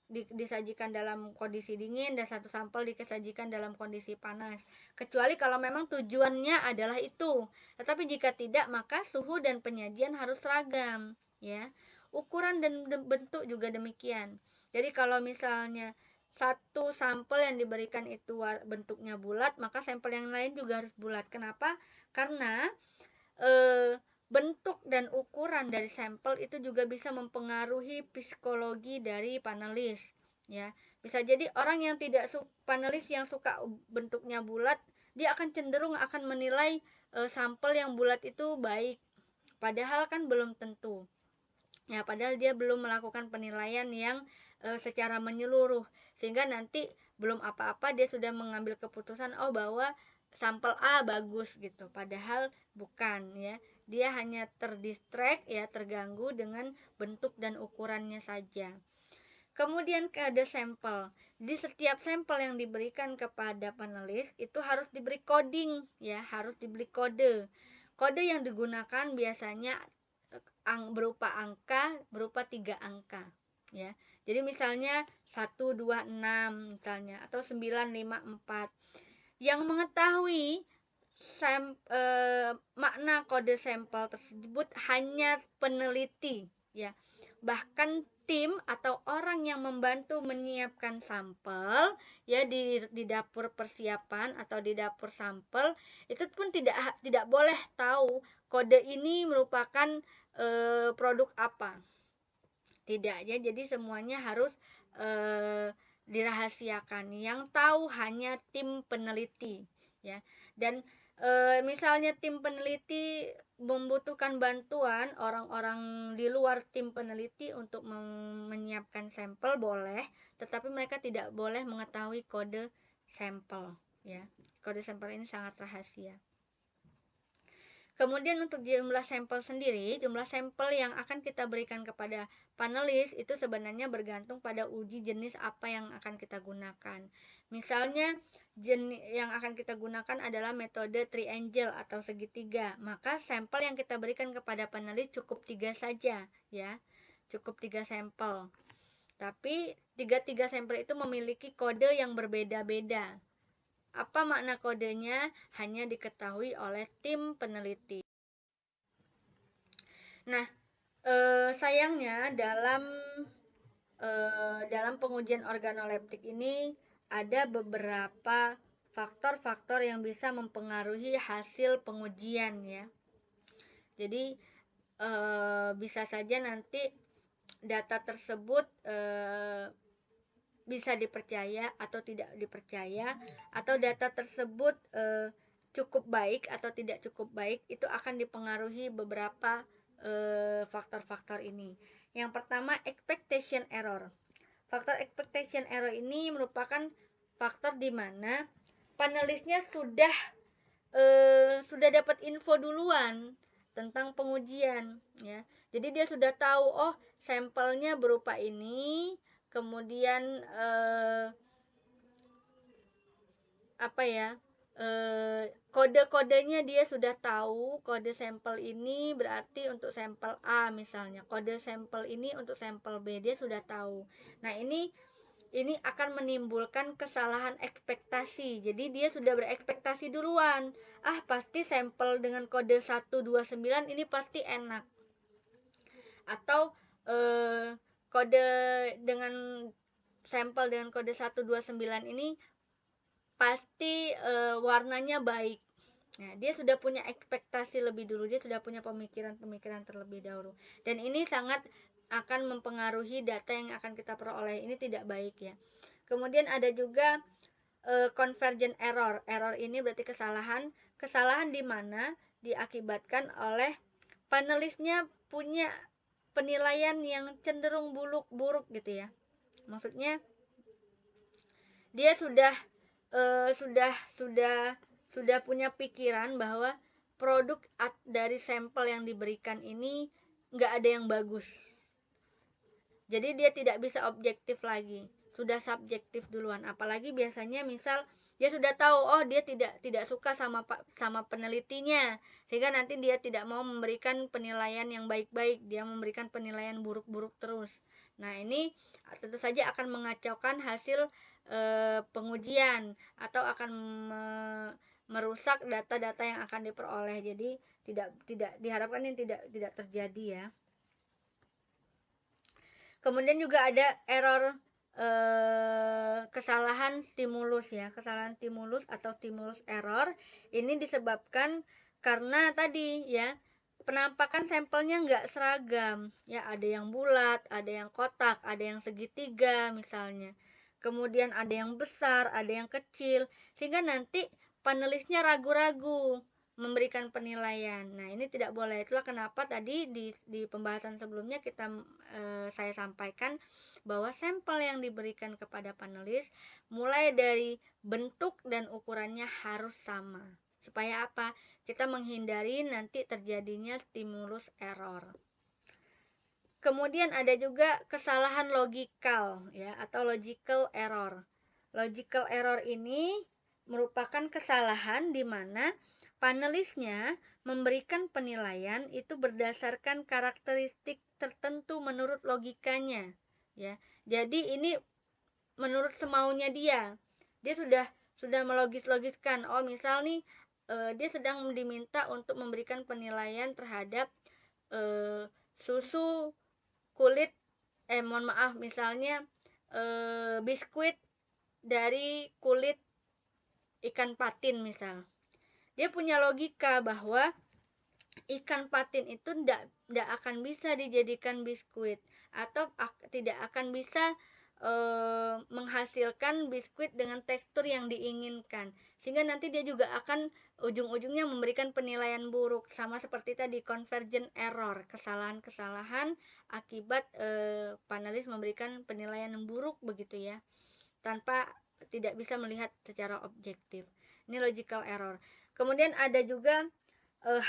disajikan dalam kondisi dingin dan satu sampel disajikan dalam kondisi panas, kecuali kalau memang tujuannya adalah itu. Tetapi jika tidak, maka suhu dan penyajian harus seragam ya. Ukuran dan bentuk juga demikian. Jadi kalau misalnya satu sampel yang diberikan itu bentuknya bulat, maka sampel yang lain juga harus bulat. Kenapa? Karena bentuk dan ukuran dari sampel itu juga bisa mempengaruhi psikologi dari panelis ya. Bisa jadi orang yang tidak panelis yang suka bentuknya bulat, dia akan cenderung akan menilai sampel yang bulat itu baik, padahal kan belum tentu ya, padahal dia belum melakukan penilaian yang secara menyeluruh, sehingga nanti belum apa-apa dia sudah mengambil keputusan bahwa sampel A bagus gitu, padahal bukan ya. Dia hanya terdistract ya, terganggu dengan bentuk dan ukurannya saja. Kemudian ada sampel. Di setiap sampel yang diberikan kepada panelis itu harus diberi coding ya, harus diberi kode. Kode yang digunakan biasanya berupa angka, berupa 3 angka ya. Jadi misalnya 126 misalnya, atau 954. Yang mengetahui makna kode sampel tersebut hanya peneliti ya. Bahkan tim atau orang yang membantu menyiapkan sampel ya di dapur persiapan atau di dapur sampel, itu pun tidak boleh tahu kode ini merupakan produk apa. Tidak ya, jadi semuanya harus dirahasiakan. Yang tahu hanya tim peneliti ya. Dan misalnya tim peneliti membutuhkan bantuan orang-orang di luar tim peneliti untuk menyiapkan sampel, boleh, tetapi mereka tidak boleh mengetahui kode sampel ya. Kode sampel ini sangat rahasia. Kemudian untuk jumlah sampel sendiri, jumlah sampel yang akan kita berikan kepada panelis itu sebenarnya bergantung pada uji jenis apa yang akan kita gunakan. Misalnya yang akan kita gunakan adalah metode triangle atau segitiga, maka sampel yang kita berikan kepada panelis cukup 3 saja ya, cukup 3 sampel. Tapi 3 sampel itu memiliki kode yang berbeda-beda. Apa makna kodenya hanya diketahui oleh tim peneliti. Nah, sayangnya dalam pengujian organoleptik ini ada beberapa faktor-faktor yang bisa mempengaruhi hasil pengujian ya. Jadi bisa saja nanti data tersebut bisa dipercaya atau tidak dipercaya, atau data tersebut cukup baik atau tidak cukup baik, itu akan dipengaruhi beberapa faktor-faktor ini. Yang pertama, expectation error. Faktor expectation error ini merupakan faktor di mana panelisnya sudah dapat info duluan tentang pengujian ya. Jadi dia sudah tahu, sampelnya berupa ini, kemudian kode-kodenya dia sudah tahu. Kode sampel ini berarti untuk sampel A misalnya, kode sampel ini untuk sampel B, dia sudah tahu. Nah, ini akan menimbulkan kesalahan ekspektasi. Jadi dia sudah berekspektasi duluan, pasti sampel dengan kode 129 ini pasti enak, atau kode dengan sampel dengan kode 129 ini pasti warnanya baik. Nah, dia sudah punya ekspektasi lebih dulu, dia sudah punya pemikiran terlebih dahulu. Dan ini sangat akan mempengaruhi data yang akan kita peroleh. Ini tidak baik ya. Kemudian ada juga convergent error. Error ini berarti kesalahan di mana diakibatkan oleh panelisnya punya penilaian yang cenderung buruk gitu ya. Maksudnya dia sudah punya pikiran bahwa produk dari sampel yang diberikan ini nggak ada yang bagus. Jadi dia tidak bisa objektif lagi, sudah subjektif duluan. Apalagi biasanya misal dia sudah tahu, oh dia tidak suka sama penelitinya, sehingga nanti dia tidak mau memberikan penilaian yang baik-baik, dia memberikan penilaian buruk-buruk terus. Nah, ini tentu saja akan mengacaukan hasil pengujian atau akan merusak data-data yang akan diperoleh. Jadi tidak diharapkan ini tidak terjadi ya. Kemudian juga ada error kesalahan stimulus ya, kesalahan stimulus atau stimulus error. Ini disebabkan karena tadi ya, penampakan sampelnya nggak seragam ya, ada yang bulat, ada yang kotak, ada yang segitiga misalnya, kemudian ada yang besar, ada yang kecil, sehingga nanti panelisnya ragu-ragu memberikan penilaian. Nah, ini tidak boleh. Itulah kenapa tadi di pembahasan sebelumnya saya sampaikan bahwa sampel yang diberikan kepada panelis mulai dari bentuk dan ukurannya harus sama. Supaya apa? Kita menghindari nanti terjadinya stimulus error. Kemudian ada juga kesalahan logikal ya, atau logical error. Logical error ini merupakan kesalahan di mana panelisnya memberikan penilaian itu berdasarkan karakteristik tertentu menurut logikanya ya. Jadi ini menurut semaunya dia. Dia sudah melogis-logiskan. Oh, misal nih dia sedang diminta untuk memberikan penilaian terhadap susu kulit mohon maaf, misalnya biskuit dari kulit ikan patin misal. Dia punya logika bahwa ikan patin itu tidak akan bisa dijadikan biskuit atau tidak akan bisa menghasilkan biskuit dengan tekstur yang diinginkan, sehingga nanti dia juga akan ujung-ujungnya memberikan penilaian buruk, sama seperti tadi convergent error, kesalahan-kesalahan akibat panelis memberikan penilaian yang buruk begitu ya, tanpa tidak bisa melihat secara objektif. Ini logical error. Kemudian ada juga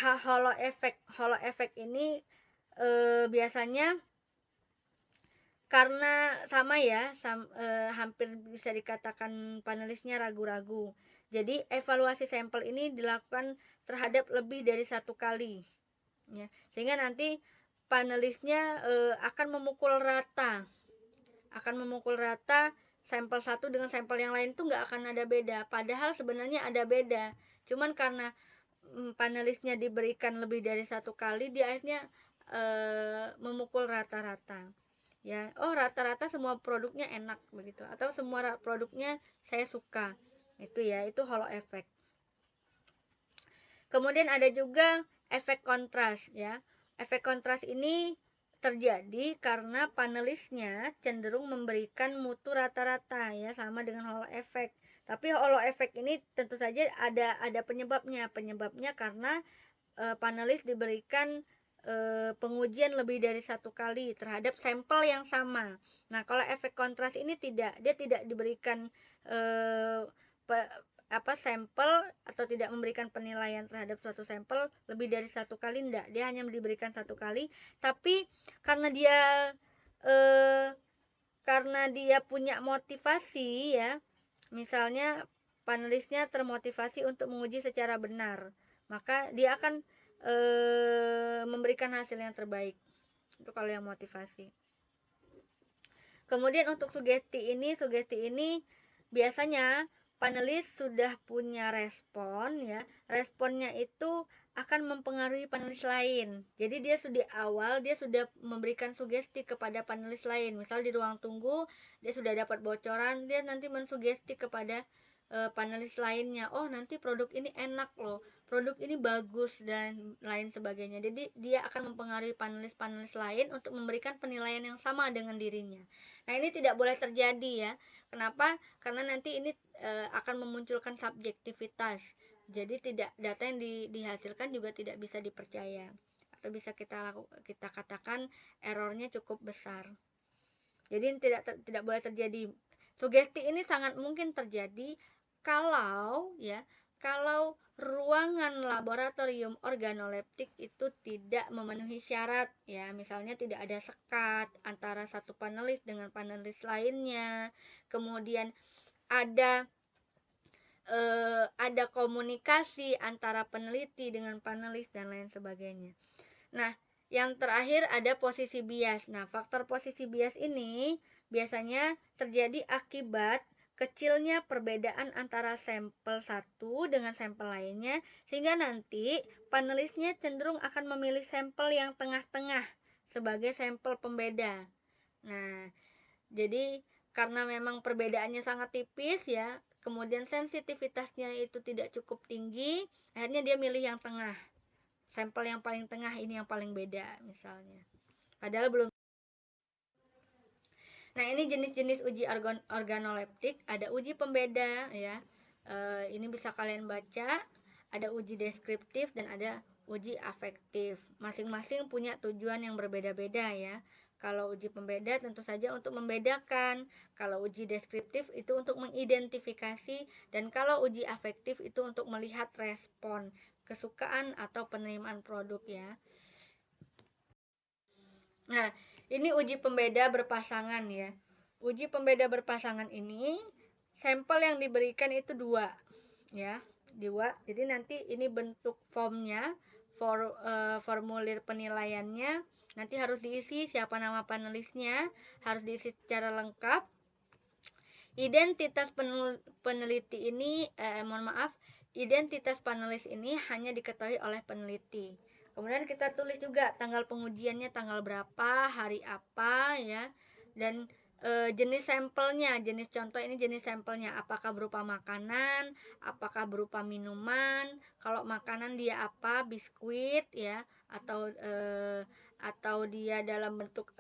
halo effect. Halo effect ini biasanya karena sama ya, hampir bisa dikatakan panelisnya ragu-ragu. Jadi evaluasi sampel ini dilakukan terhadap lebih dari satu kali, ya, sehingga nanti panelisnya akan memukul rata sampel satu dengan sampel yang lain tuh nggak akan ada beda. Padahal sebenarnya ada beda, cuman karena panelisnya diberikan lebih dari satu kali, dia akhirnya memukul rata-rata. Ya, oh rata-rata semua produknya enak begitu, atau semua produknya saya suka, itu ya, itu halo effect. Kemudian ada juga efek kontras ya. Efek kontras ini terjadi karena panelisnya cenderung memberikan mutu rata-rata ya, sama dengan halo effect. Tapi halo effect ini tentu saja ada penyebabnya. Penyebabnya karena panelis diberikan pengujian lebih dari satu kali terhadap sampel yang sama. Nah, kalau efek kontras ini dia tidak diberikan sampel atau tidak memberikan penilaian terhadap suatu sampel lebih dari satu kali, enggak, dia hanya diberikan satu kali. Tapi karena dia punya motivasi ya, misalnya panelisnya termotivasi untuk menguji secara benar, maka dia akan memberikan hasil yang terbaik. Itu kalau yang motivasi. Kemudian untuk sugesti ini biasanya panelis sudah punya respon ya. Responnya itu akan mempengaruhi panelis lain. Jadi dia sudah memberikan sugesti kepada panelis lain. Misal di ruang tunggu dia sudah dapat bocoran, dia nanti mensugesti kepada panelis lainnya, oh nanti produk ini enak loh, produk ini bagus, dan lain sebagainya. Jadi dia akan mempengaruhi panelis-panelis lain untuk memberikan penilaian yang sama dengan dirinya. Nah, ini tidak boleh terjadi ya. Kenapa? Karena nanti ini akan memunculkan subjektivitas. Jadi data yang dihasilkan juga tidak bisa dipercaya, atau bisa kita katakan errornya cukup besar. Jadi tidak boleh terjadi. Sugesti ini sangat mungkin terjadi kalau ya kalau ruangan laboratorium organoleptik itu tidak memenuhi syarat, ya, misalnya tidak ada sekat antara satu panelis dengan panelis lainnya, kemudian ada komunikasi antara peneliti dengan panelis dan lain sebagainya. Nah, yang terakhir ada posisi bias. Nah, faktor posisi bias ini biasanya terjadi akibat kecilnya perbedaan antara sampel satu dengan sampel lainnya, sehingga nanti panelisnya cenderung akan memilih sampel yang tengah-tengah sebagai sampel pembeda. Nah, jadi karena memang perbedaannya sangat tipis, ya, kemudian sensitivitasnya itu tidak cukup tinggi, akhirnya dia milih yang tengah. Sampel yang paling tengah ini yang paling beda misalnya. Padahal belum. Nah, ini jenis-jenis uji organoleptik. Ada uji pembeda, ya. Ini bisa kalian baca. Ada uji deskriptif dan ada uji afektif. Masing-masing punya tujuan yang berbeda-beda, ya. Kalau uji pembeda tentu saja untuk membedakan. Kalau uji deskriptif itu untuk mengidentifikasi, dan kalau uji afektif itu untuk melihat respon, kesukaan atau penerimaan produk, ya. Nah, ini uji pembeda berpasangan, ya. Uji pembeda berpasangan ini sampel yang diberikan itu dua, ya, dua. Jadi nanti ini bentuk formnya, formulir penilaiannya nanti harus diisi siapa nama panelisnya, harus diisi secara lengkap. Identitas peneliti ini, identitas panelis ini hanya diketahui oleh peneliti. Kemudian kita tulis juga tanggal pengujiannya tanggal berapa, hari apa, ya, dan jenis sampelnya, jenis contoh ini jenis sampelnya, apakah berupa makanan, apakah berupa minuman. Kalau makanan dia apa, biskuit, ya, atau dia dalam bentuk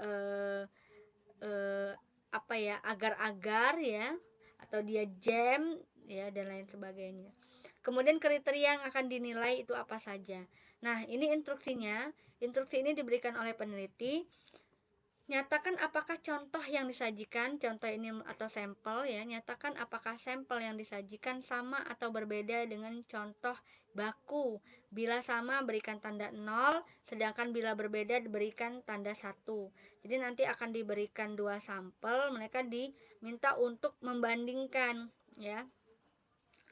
apa ya, agar-agar, ya, atau dia jam, ya, dan lain sebagainya. Kemudian kriteria yang akan dinilai itu apa saja. Nah, ini instruksinya. Instruksi ini diberikan oleh peneliti. Nyatakan apakah contoh yang disajikan, contoh ini atau sampel, ya, nyatakan apakah sampel yang disajikan sama atau berbeda dengan contoh baku. Bila sama berikan tanda 0, sedangkan bila berbeda diberikan tanda 1. Jadi nanti akan diberikan dua sampel, mereka diminta untuk membandingkan, ya,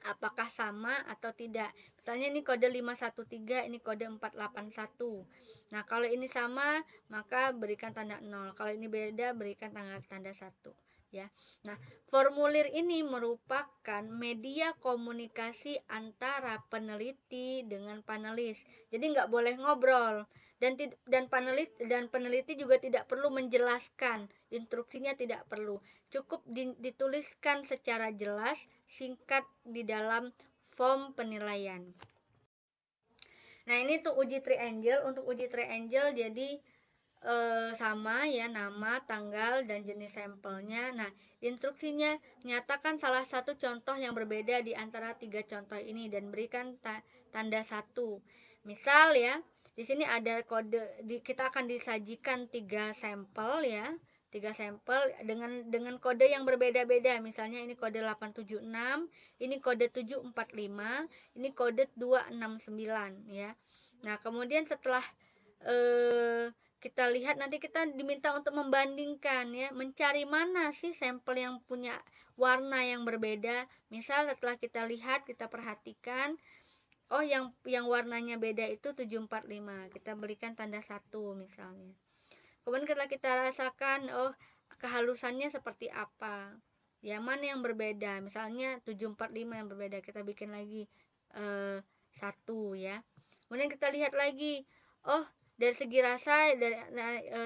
apakah sama atau tidak. Misalnya ini kode 513, ini kode 481. Nah, kalau ini sama, maka berikan tanda 0. Kalau ini beda, berikan tanda 1, ya. Nah, formulir ini merupakan media komunikasi antara peneliti dengan panelis. Jadi nggak boleh ngobrol. Dan peneliti juga tidak perlu menjelaskan, instruksinya tidak perlu. Cukup dituliskan secara jelas, singkat di dalam form penilaian. Nah, ini tuh uji triangle. Untuk uji triangle jadi sama, ya, nama, tanggal, dan jenis sampelnya. Nah, instruksinya nyatakan salah satu contoh yang berbeda di antara tiga contoh ini dan berikan tanda 1. Misal, ya, di sini ada kode, kita akan disajikan 3 sampel, ya. 3 sampel dengan kode yang berbeda-beda. Misalnya ini kode 876, ini kode 745, ini kode 269, ya. Nah, kemudian setelah kita lihat, nanti kita diminta untuk membandingkan, ya, mencari mana sih sampel yang punya warna yang berbeda. Misal setelah kita lihat, kita perhatikan, oh, yang warnanya beda itu 745, kita berikan tanda 1 misalnya. Kemudian setelah kita rasakan, oh, kehalusannya seperti apa, ya, mana yang berbeda. Misalnya 745 yang berbeda, kita bikin lagi 1, ya. Kemudian kita lihat lagi, oh, dari segi rasa, dari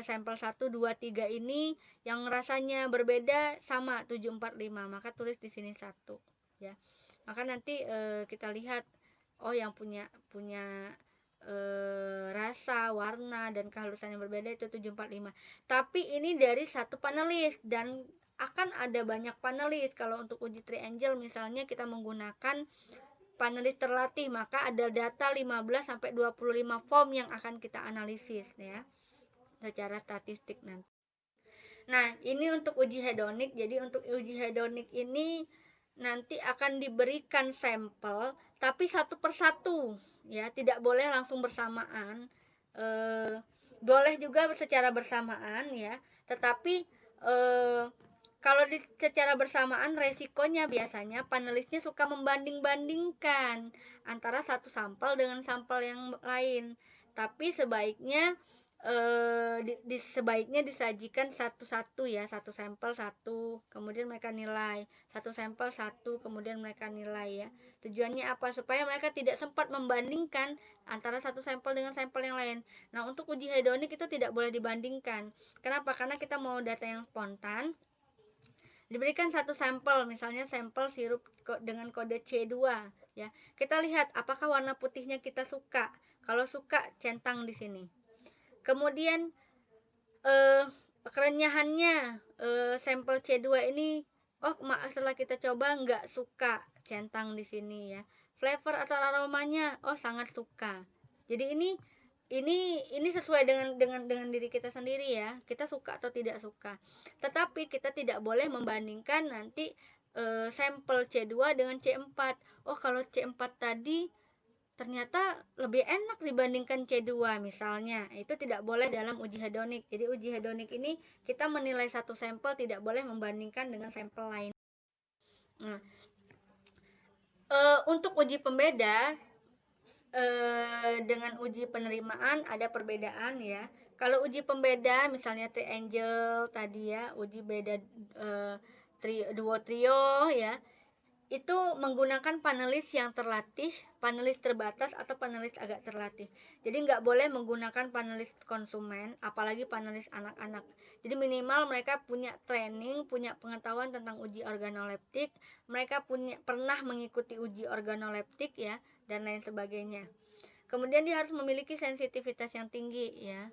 sampel 1, 2, 3 ini yang rasanya berbeda sama 745, maka tulis di sini 1, ya. Maka nanti kita lihat, oh, yang punya rasa, warna, dan kehalusan yang berbeda itu 745. Tapi ini dari satu panelis, dan akan ada banyak panelis. Kalau untuk uji triangle misalnya kita menggunakan panelis terlatih, maka ada data 15-25 form yang akan kita analisis, ya, secara statistik nanti. Nah, ini untuk uji hedonik. Jadi untuk uji hedonik ini nanti akan diberikan sampel, tapi satu persatu, ya, tidak boleh langsung bersamaan. Boleh juga secara bersamaan, ya, tetapi kalau secara bersamaan resikonya biasanya panelisnya suka membanding-bandingkan antara satu sampel dengan sampel yang lain. Tapi sebaiknya sebaiknya disajikan satu-satu, ya, satu sampel satu, kemudian mereka nilai, satu sampel satu, kemudian mereka nilai, ya. Tujuannya apa? Supaya mereka tidak sempat membandingkan antara satu sampel dengan sampel yang lain. Nah, untuk uji hedonik itu tidak boleh dibandingkan. Kenapa? Karena kita mau data yang spontan. Diberikan satu sampel, misalnya sampel sirup dengan kode C2, ya. Kita lihat apakah warna putihnya kita suka. Kalau suka, centang di sini. Kemudian kerenyahannya, sampel C2 ini, setelah kita coba nggak suka, centang di sini, ya. Flavor atau aromanya, sangat suka. Jadi ini sesuai dengan diri kita sendiri, ya. Kita suka atau tidak suka. Tetapi kita tidak boleh membandingkan nanti sampel C2 dengan C4. Kalau C4 tadi ternyata lebih enak dibandingkan C2 misalnya, itu tidak boleh dalam uji hedonik. Jadi uji hedonik ini kita menilai satu sampel, tidak boleh membandingkan dengan sampel lain. Nah, untuk uji pembeda dengan uji penerimaan ada perbedaan, ya. Kalau uji pembeda misalnya triangle tadi, ya, uji beda duo trio, ya, itu menggunakan panelis yang terlatih, panelis terbatas, atau panelis agak terlatih. Jadi nggak boleh menggunakan panelis konsumen, apalagi panelis anak-anak. Jadi minimal mereka punya training, punya pengetahuan tentang uji organoleptik, mereka pernah mengikuti uji organoleptik, ya, dan lain sebagainya. Kemudian dia harus memiliki sensitivitas yang tinggi, ya.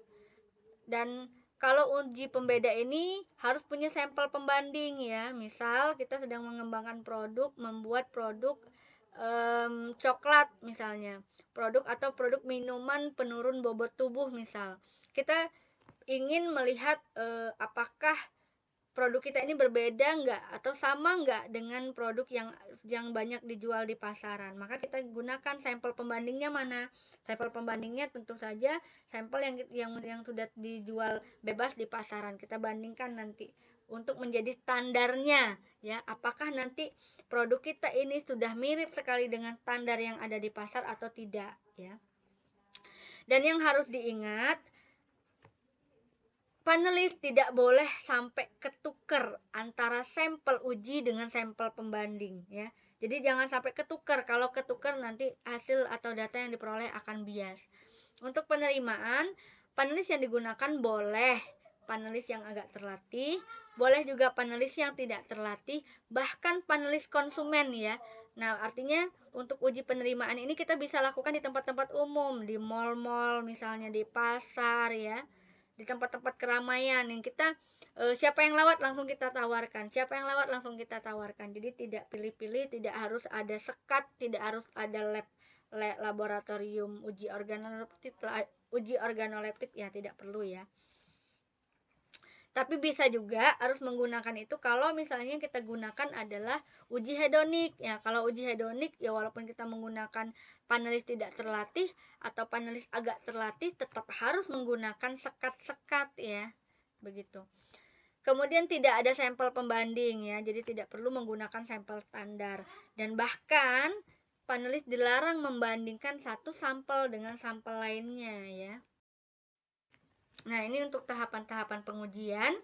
Dan kalau uji pembeda ini harus punya sampel pembanding, ya. Misal kita sedang mengembangkan produk, membuat produk coklat misalnya, produk atau produk minuman penurun bobot tubuh misal. Kita ingin melihat apakah produk kita ini berbeda nggak atau sama nggak dengan produk yang banyak dijual di pasaran. Maka kita gunakan sampel pembandingnya mana? Sampel pembandingnya tentu saja sampel yang sudah dijual bebas di pasaran. Kita bandingkan nanti untuk menjadi standarnya, ya. Apakah nanti produk kita ini sudah mirip sekali dengan standar yang ada di pasar atau tidak, ya. Dan yang harus diingat, panelis tidak boleh sampai ketukar antara sampel uji dengan sampel pembanding, ya. Jadi jangan sampai ketukar. Kalau ketukar nanti hasil atau data yang diperoleh akan bias. Untuk penerimaan, panelis yang digunakan boleh panelis yang agak terlatih, boleh juga panelis yang tidak terlatih, bahkan panelis konsumen, ya. Nah, artinya untuk uji penerimaan ini kita bisa lakukan di tempat-tempat umum, di mal-mal misalnya, di pasar, ya, di tempat-tempat keramaian yang kita siapa yang lewat langsung kita tawarkan, jadi tidak pilih-pilih, tidak harus ada sekat, tidak harus ada laboratorium uji organoleptik, ya, tidak perlu, ya. Tapi bisa juga harus menggunakan itu kalau misalnya kita gunakan adalah uji hedonik, ya. Kalau uji hedonik, ya, walaupun kita menggunakan panelis tidak terlatih atau panelis agak terlatih, tetap harus menggunakan sekat-sekat, ya, begitu. Kemudian tidak ada sampel pembanding, ya, jadi tidak perlu menggunakan sampel standar. Dan bahkan panelis dilarang membandingkan satu sampel dengan sampel lainnya, ya. Nah, ini untuk tahapan-tahapan pengujian.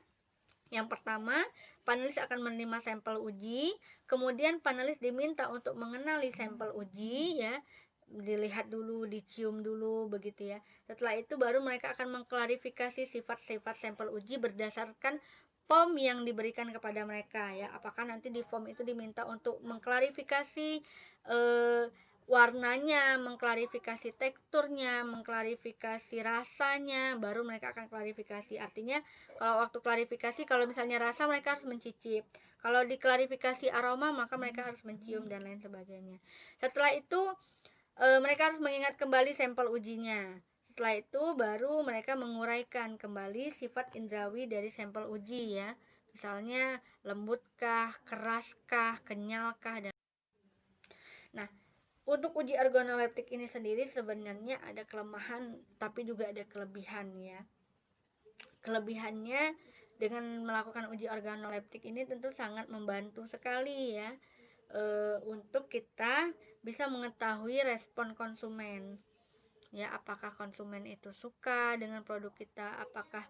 Yang pertama, panelis akan menerima sampel uji, kemudian panelis diminta untuk mengenali sampel uji, ya, dilihat dulu, dicium dulu, begitu, ya. Setelah itu baru mereka akan mengklarifikasi sifat-sifat sampel uji berdasarkan form yang diberikan kepada mereka, ya. Apakah nanti di form itu diminta untuk mengklarifikasi warnanya, mengklarifikasi teksturnya, mengklarifikasi rasanya, baru mereka akan klarifikasi. Artinya kalau waktu klarifikasi, kalau misalnya rasa mereka harus mencicip, kalau diklarifikasi aroma maka mereka harus mencium dan lain sebagainya. Setelah itu mereka harus mengingat kembali sampel ujinya. Setelah itu baru mereka menguraikan kembali sifat indrawi dari sampel uji, ya. Misalnya lembutkah, keraskah, kenyalkah, dan nah, untuk uji organoleptik ini sendiri sebenarnya ada kelemahan tapi juga ada kelebihan ya. Kelebihannya dengan melakukan uji organoleptik ini tentu sangat membantu sekali ya, untuk kita bisa mengetahui respon konsumen. Ya, apakah konsumen itu suka dengan produk kita, apakah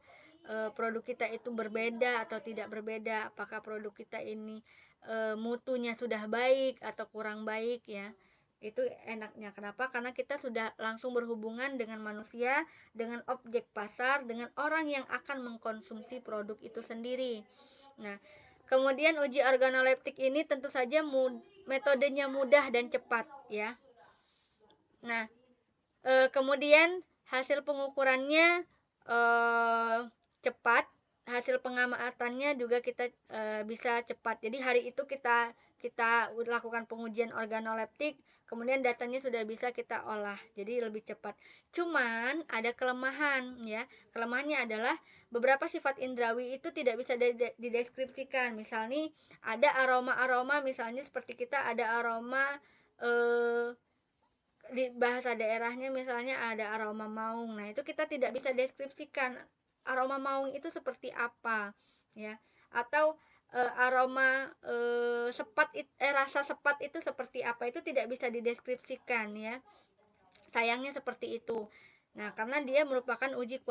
produk kita itu berbeda atau tidak berbeda, apakah produk kita ini mutunya sudah baik atau kurang baik ya. Itu enaknya. Kenapa? Karena kita sudah langsung berhubungan dengan manusia, dengan objek pasar, dengan orang yang akan mengkonsumsi produk itu sendiri. Nah, kemudian uji organoleptik ini tentu saja metodenya mudah dan cepat ya. Nah, kemudian hasil pengukurannya cepat, hasil pengamatannya juga kita bisa cepat. Jadi hari itu kita lakukan pengujian organoleptik, kemudian datanya sudah bisa kita olah, jadi lebih cepat. Cuman ada kelemahan ya. Kelemahannya adalah beberapa sifat indrawi itu tidak bisa dideskripsikan. Misalnya ada aroma-aroma, misalnya seperti kita ada aroma di bahasa daerahnya misalnya ada aroma maung. Nah, itu kita tidak bisa deskripsikan aroma maung itu seperti apa ya. Atau aroma rasa sepat itu seperti apa, itu tidak bisa dideskripsikan ya. Sayangnya seperti itu. Nah, karena dia merupakan uji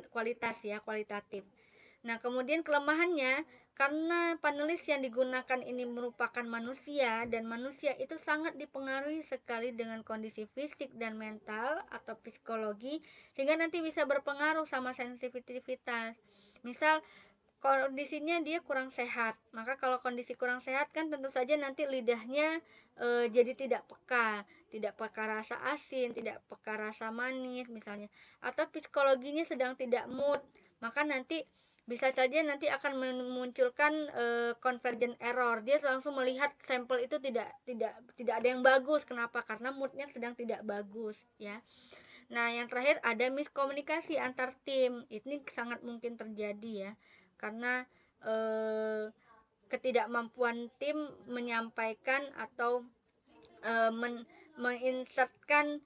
kualitas ya, kualitatif. Nah, kemudian kelemahannya karena panelis yang digunakan ini merupakan manusia dan manusia itu sangat dipengaruhi sekali dengan kondisi fisik dan mental atau psikologi sehingga nanti bisa berpengaruh sama sensitivitas. Misal kondisinya dia kurang sehat, maka kalau kondisi kurang sehat kan tentu saja nanti lidahnya jadi tidak peka rasa asin, tidak peka rasa manis misalnya, atau psikologinya sedang tidak mood, maka nanti bisa saja nanti akan memunculkan convergent error. Dia langsung melihat sampel itu tidak ada yang bagus. Kenapa? Karena moodnya sedang tidak bagus ya. Nah, yang terakhir ada miskomunikasi antar tim. Ini sangat mungkin terjadi ya. Karena ketidakmampuan tim menyampaikan atau menginsertkan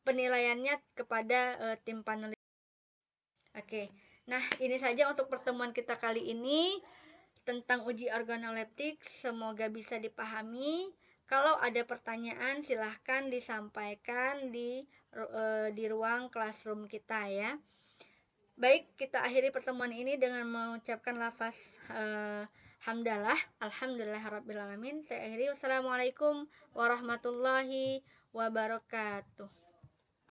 penilaiannya kepada tim panelis. Oke. Nah, ini saja untuk pertemuan kita kali ini tentang uji organoleptik. Semoga bisa dipahami. Kalau ada pertanyaan silahkan disampaikan di ruang classroom kita ya. Baik, kita akhiri pertemuan ini dengan mengucapkan lafaz hamdalah, alhamdulillahirabbil alamin. Saya akhiri. Wassalamualaikum warahmatullahi wabarakatuh.